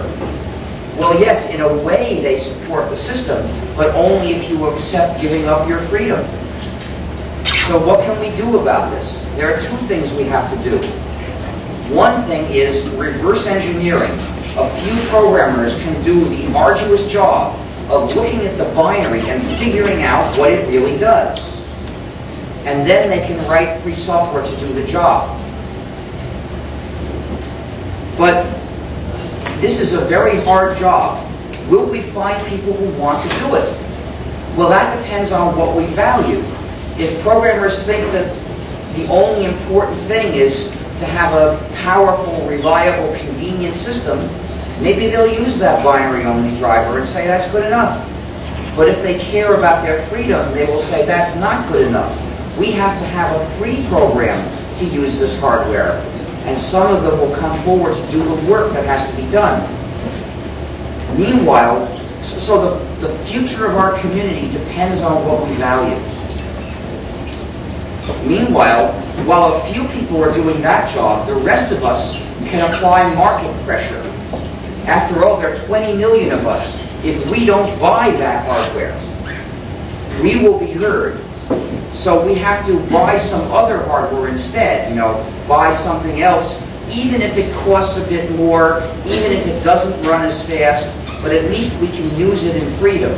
Speaker 2: Well, yes, in a way they support the system, but only if you accept giving up your freedom. So what can we do about this? There are two things we have to do. One thing is reverse engineering. A few programmers can do the arduous job of looking at the binary and figuring out what it really does. And then they can write free software to do the job. But this is a very hard job. Will we find people who want to do it? Well, that depends on what we value. If programmers think that the only important thing is to have a powerful, reliable, convenient system, maybe they'll use that binary-only driver and say that's good enough. But if they care about their freedom, they will say that's not good enough. We have to have a free program to use this hardware. And some of them will come forward to do the work that has to be done. Meanwhile, so the future of our community depends on what we value. Meanwhile, while a few people are doing that job, the rest of us can apply market pressure. After all, there are 20 million of us. If we don't buy that hardware, we will be heard. So we have to buy some other hardware instead, buy something else, even if it costs a bit more, even if it doesn't run as fast, but at least we can use it in freedom.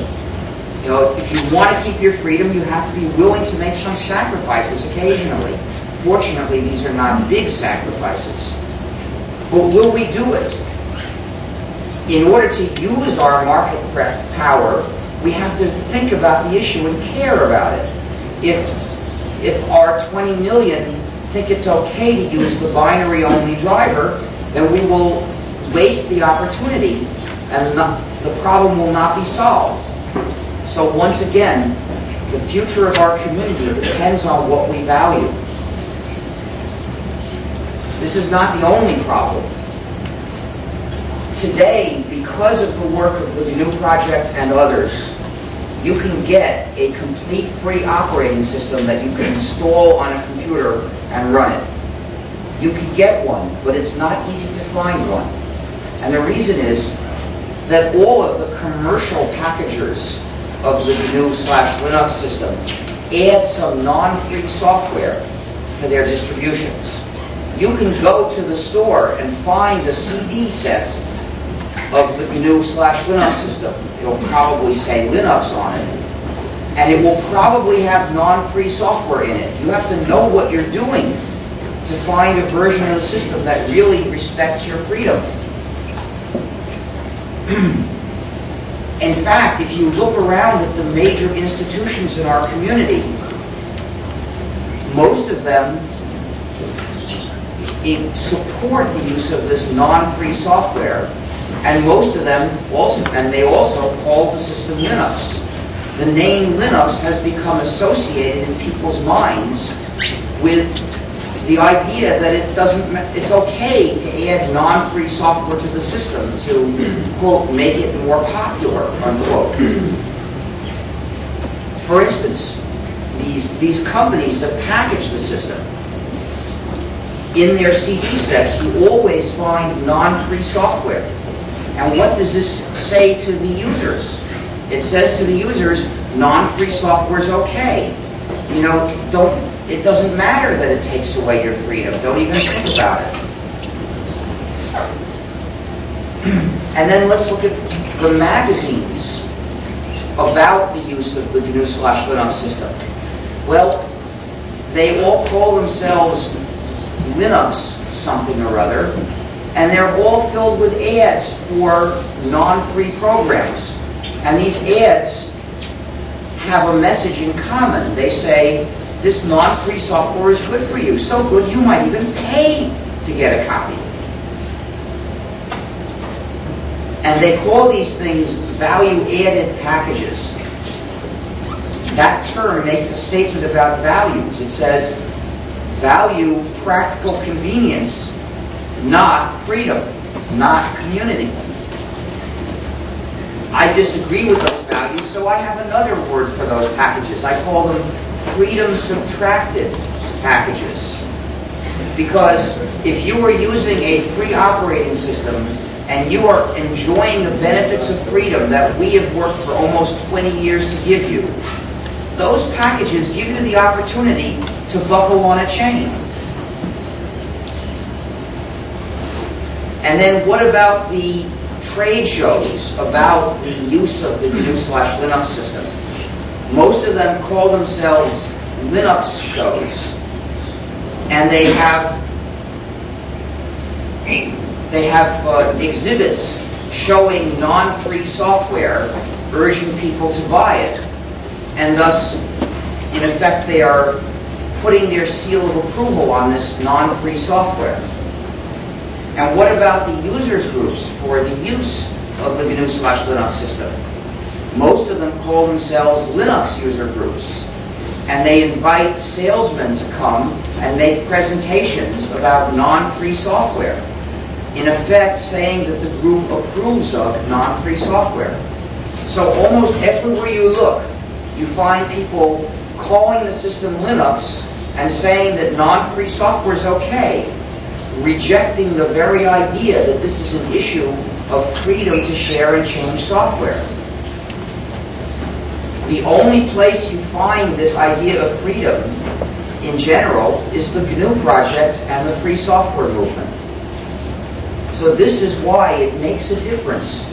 Speaker 2: If you want to keep your freedom, you have to be willing to make some sacrifices occasionally. Fortunately, these are not big sacrifices. But will we do it? In order to use our market power, we have to think about the issue and care about it. If our 20 million think it's okay to use the binary-only driver, then we will waste the opportunity and the problem will not be solved. So once again, the future of our community depends on what we value. This is not the only problem. Today, because of the work of the GNU Project and others, you can get a complete free operating system that you can install on a computer and run it. You can get one, but it's not easy to find one. And the reason is that all of the commercial packagers of the GNU/Linux system add some non-free software to their distributions. You can go to the store and find a CD set of the GNU/Linux system. It'll probably say Linux on it. And it will probably have non-free software in it. You have to know what you're doing to find a version of the system that really respects your freedom. In fact, if you look around at the major institutions in our community, most of them support the use of this non-free software, and most of them also call the system Linux. The name Linux has become associated in people's minds with the idea that it's okay to add non-free software to the system to, quote, make it more popular, unquote. For instance, these companies that package the system, in their CD sets, you always find non-free software. And what does this say to the users? It says to the users, non-free software is okay. You know, it doesn't matter that it takes away your freedom. Don't even think about it. And then let's look at the magazines about the use of the GNU/Linux system. Well, they all call themselves Linux something or other, and they're all filled with ads for non-free programs. And these ads have a message in common. They say, this non-free software is good for you. So good you might even pay to get a copy. And they call these things value-added packages. That term makes a statement about values. It says, value practical convenience, not freedom, not community. I disagree with those values, so I have another word for those packages. I call them freedom-subtracted packages. Because if you are using a free operating system and you are enjoying the benefits of freedom that we have worked for almost 20 years to give you, those packages give you the opportunity to buckle on a chain. And then what about the trade shows about the use of the GNU/Linux system? Most of them call themselves Linux shows. And they have exhibits showing non-free software, urging people to buy it. And thus, in effect, they are putting their seal of approval on this non-free software. And what about the users groups for the use of the GNU/Linux system? Most of them call themselves Linux user groups. And they invite salesmen to come and make presentations about non-free software. In effect, saying that the group approves of non-free software. So almost everywhere you look, you find people calling the system Linux and saying that non-free software is okay, rejecting the very idea that this is an issue of freedom to share and change software. The only place you find this idea of freedom in general is the GNU project and the free software movement. So this is why it makes a difference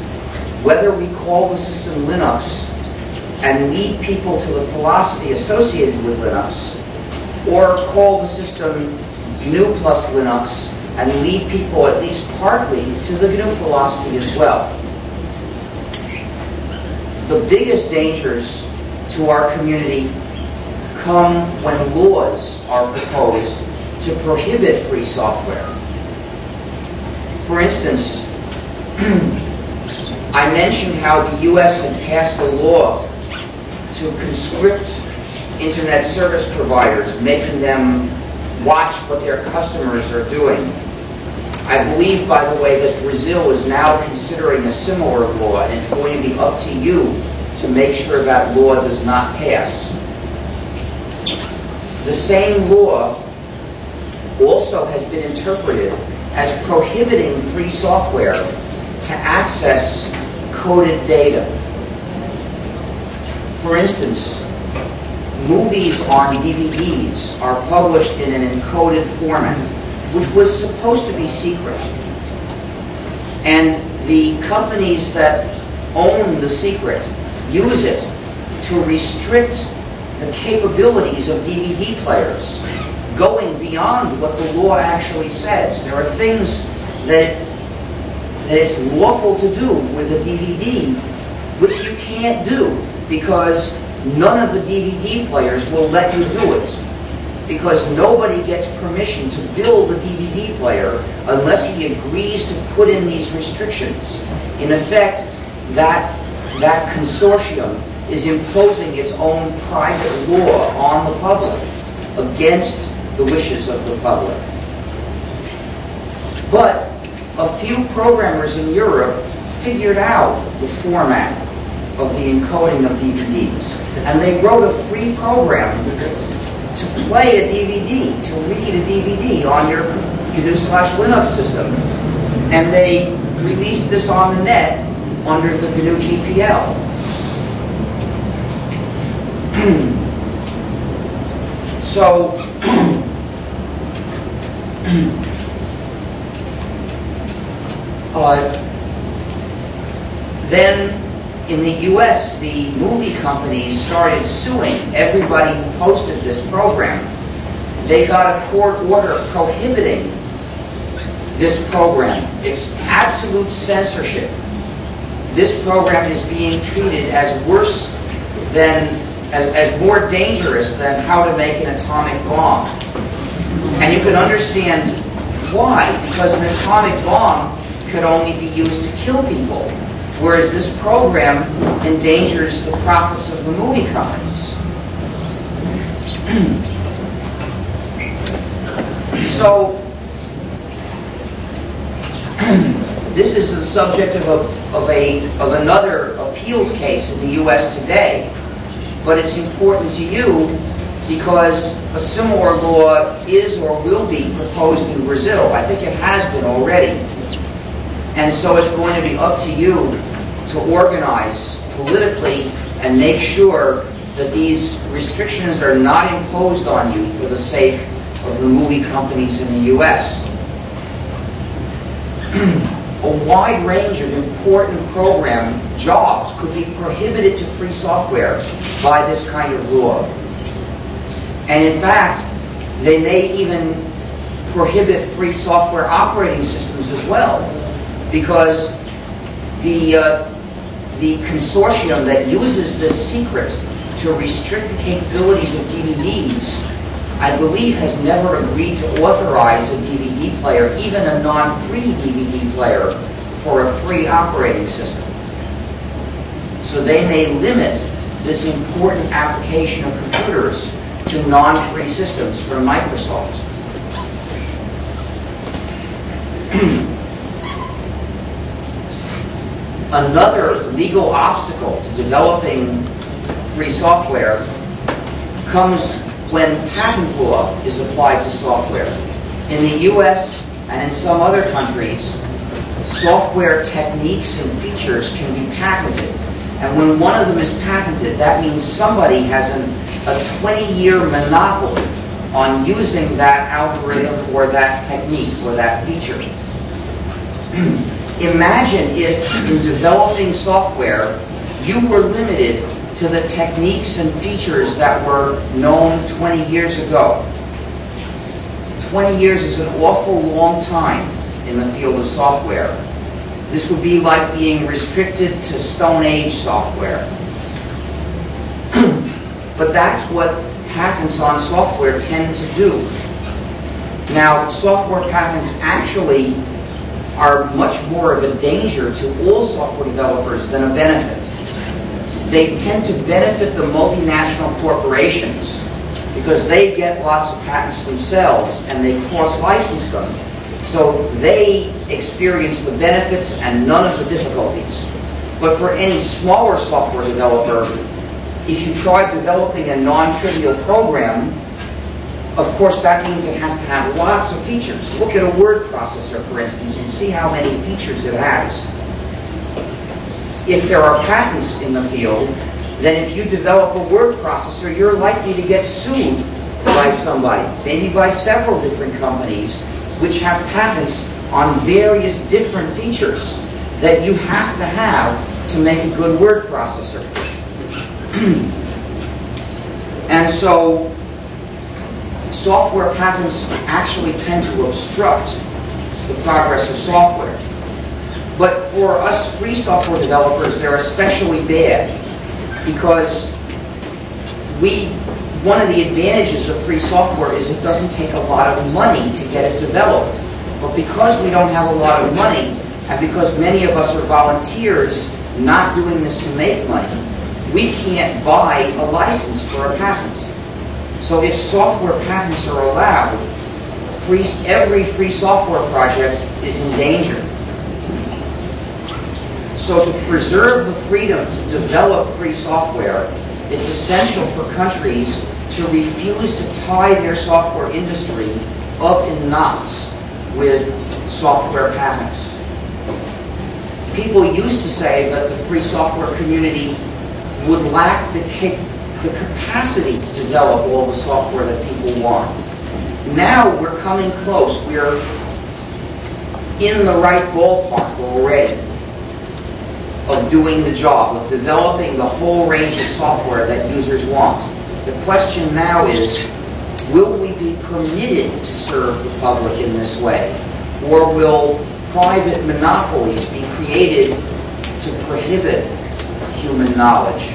Speaker 2: whether we call the system Linux and lead people to the philosophy associated with Linux, or call the system GNU plus Linux and lead people at least partly to the GNU philosophy as well. The biggest dangers to our community come when laws are proposed to prohibit free software. For instance, I mentioned how the U.S. had passed a law to conscript internet service providers, making them watch what their customers are doing. I believe, by the way, that Brazil is now considering a similar law, and it's going to be up to you to make sure that law does not pass. The same law also has been interpreted as prohibiting free software to access coded data. For instance, movies on DVDs are published in an encoded format, which was supposed to be secret. And the companies that own the secret use it to restrict the capabilities of DVD players, going beyond what the law actually says. There are things that it's lawful to do with a DVD which you can't do because none of the DVD players will let you do it, because nobody gets permission to build a DVD player unless he agrees to put in these restrictions. In effect, that consortium is imposing its own private law on the public against the wishes of the public. But a few programmers in Europe figured out the format of the encoding of DVDs, and they wrote a free program to play a DVD, to read a DVD on your GNU/Linux system, and they released this on the net under the GNU GPL. So, then in the US, the movie companies started suing everybody who posted this program. They got a court order prohibiting this program. It's absolute censorship. This program is being treated as worse than, as more dangerous than how to make an atomic bomb. And you can understand why, because an atomic bomb could only be used to kill people, whereas this program endangers the profits of the movie companies. So, this is the subject of another appeals case in the U.S. today, but it's important to you because a similar law is or will be proposed in Brazil. I think it has been already. And so it's going to be up to you to organize politically and make sure that these restrictions are not imposed on you for the sake of the movie companies in the U.S. A wide range of important program jobs could be prohibited to free software by this kind of law. And in fact, they may even prohibit free software operating systems as well, because the consortium that uses this secret to restrict the capabilities of DVDs, I believe, has never agreed to authorize a DVD player, even a non-free DVD player, for a free operating system. So they may limit this important application of computers to non-free systems from Microsoft. Another legal obstacle to developing free software comes when patent law is applied to software. In the US and in some other countries, software techniques and features can be patented. And when one of them is patented, that means somebody has a 20-year monopoly on using that algorithm or that technique or that feature. Imagine if in developing software, you were limited to the techniques and features that were known 20 years ago. 20 years is an awful long time in the field of software. This would be like being restricted to Stone Age software. But that's what patents on software tend to do. Now, software patents actually are much more of a danger to all software developers than a benefit. They tend to benefit the multinational corporations because they get lots of patents themselves and they cross-license them. So they experience the benefits and none of the difficulties. But for any smaller software developer, if you try developing a non-trivial program, of course that means it has to have lots of features. Look at a word processor, for instance, and see how many features it has. If there are patents in the field, then if you develop a word processor, you're likely to get sued by somebody, maybe by several different companies, which have patents on various different features that you have to make a good word processor. And so software patents actually tend to obstruct the progress of software. But for us free software developers, they're especially bad because one of the advantages of free software is it doesn't take a lot of money to get it developed. But because we don't have a lot of money, and because many of us are volunteers not doing this to make money, we can't buy a license for a patent. So if software patents are allowed, every free software project is in danger. So to preserve the freedom to develop free software, it's essential for countries to refuse to tie their software industry up in knots with software patents. People used to say that the free software community would lack the capacity to develop all the software that people want. Now we're coming close. We're in the right ballpark already of doing the job, of developing the whole range of software that users want. The question now is, will we be permitted to serve the public in this way? Or will private monopolies be created to prohibit human knowledge?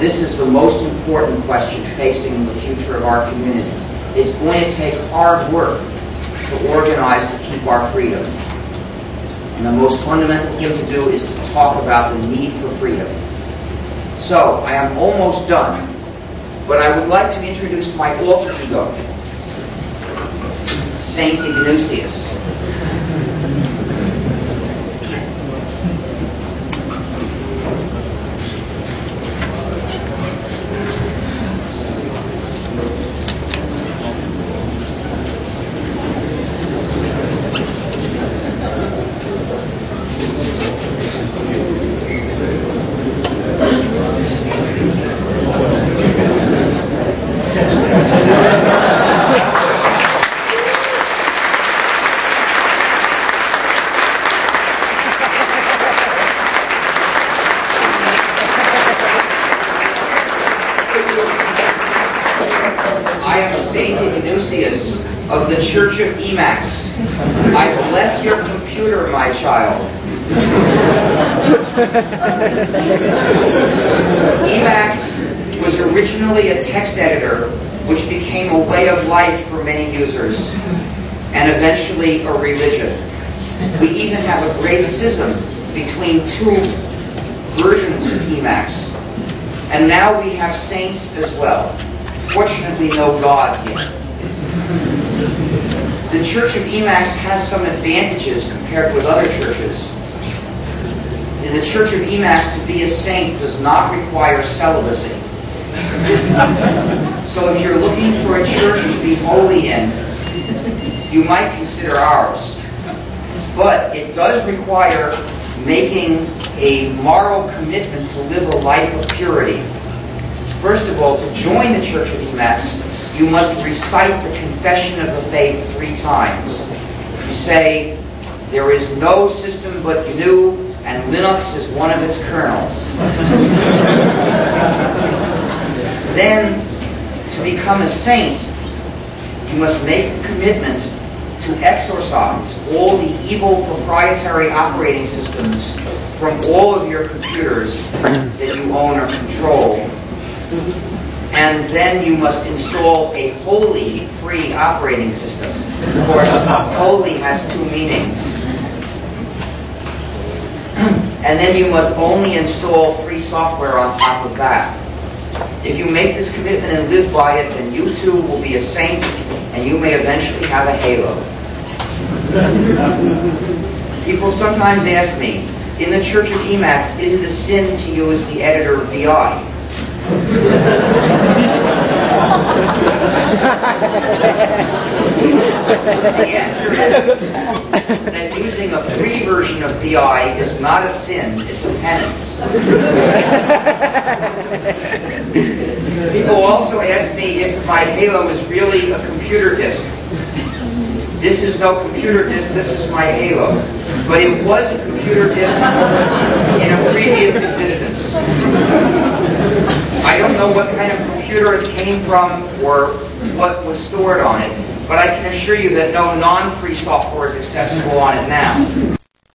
Speaker 2: This is the most important question facing the future of our community. It's going to take hard work to organize to keep our freedom. And the most fundamental thing to do is to talk about the need for freedom. So, I am almost done, but I would like to introduce my alter ego, Saint Ignatius. Of the Church of Emacs. I bless your computer, my child. Emacs was originally a text editor which became a way of life for many users and eventually a religion. We even have a great schism between two versions of Emacs. And now we have saints as well. Fortunately, no gods yet. The Church of Emacs has some advantages compared with other churches. In the Church of Emacs, to be a saint does not require celibacy. So if you're looking for a church to be holy in, you might consider ours. But it does require making a moral commitment to live a life of purity. First of all, to join the Church of Emacs, you must recite the Confession of the Faith 3 times. You say, there is no system but GNU, and Linux is one of its kernels. Then, to become a saint, you must make a commitment to exorcise all the evil proprietary operating systems from all of your computers that you own or control. And then you must install a wholly free operating system. Of course, holy has 2 meanings. And then you must only install free software on top of that. If you make this commitment and live by it, then you too will be a saint, and you may eventually have a halo. People sometimes ask me, in the Church of Emacs, is it a sin to use the editor VI? The answer is that using a free version of VI is not a sin, it's a penance. People also ask me if my Halo is really a computer disk. This is no computer disk, this is my Halo. But it was a computer disk in a previous existence. I don't know what kind of computer it came from or what was stored on it, but I can assure you that no non-free software is accessible on it now.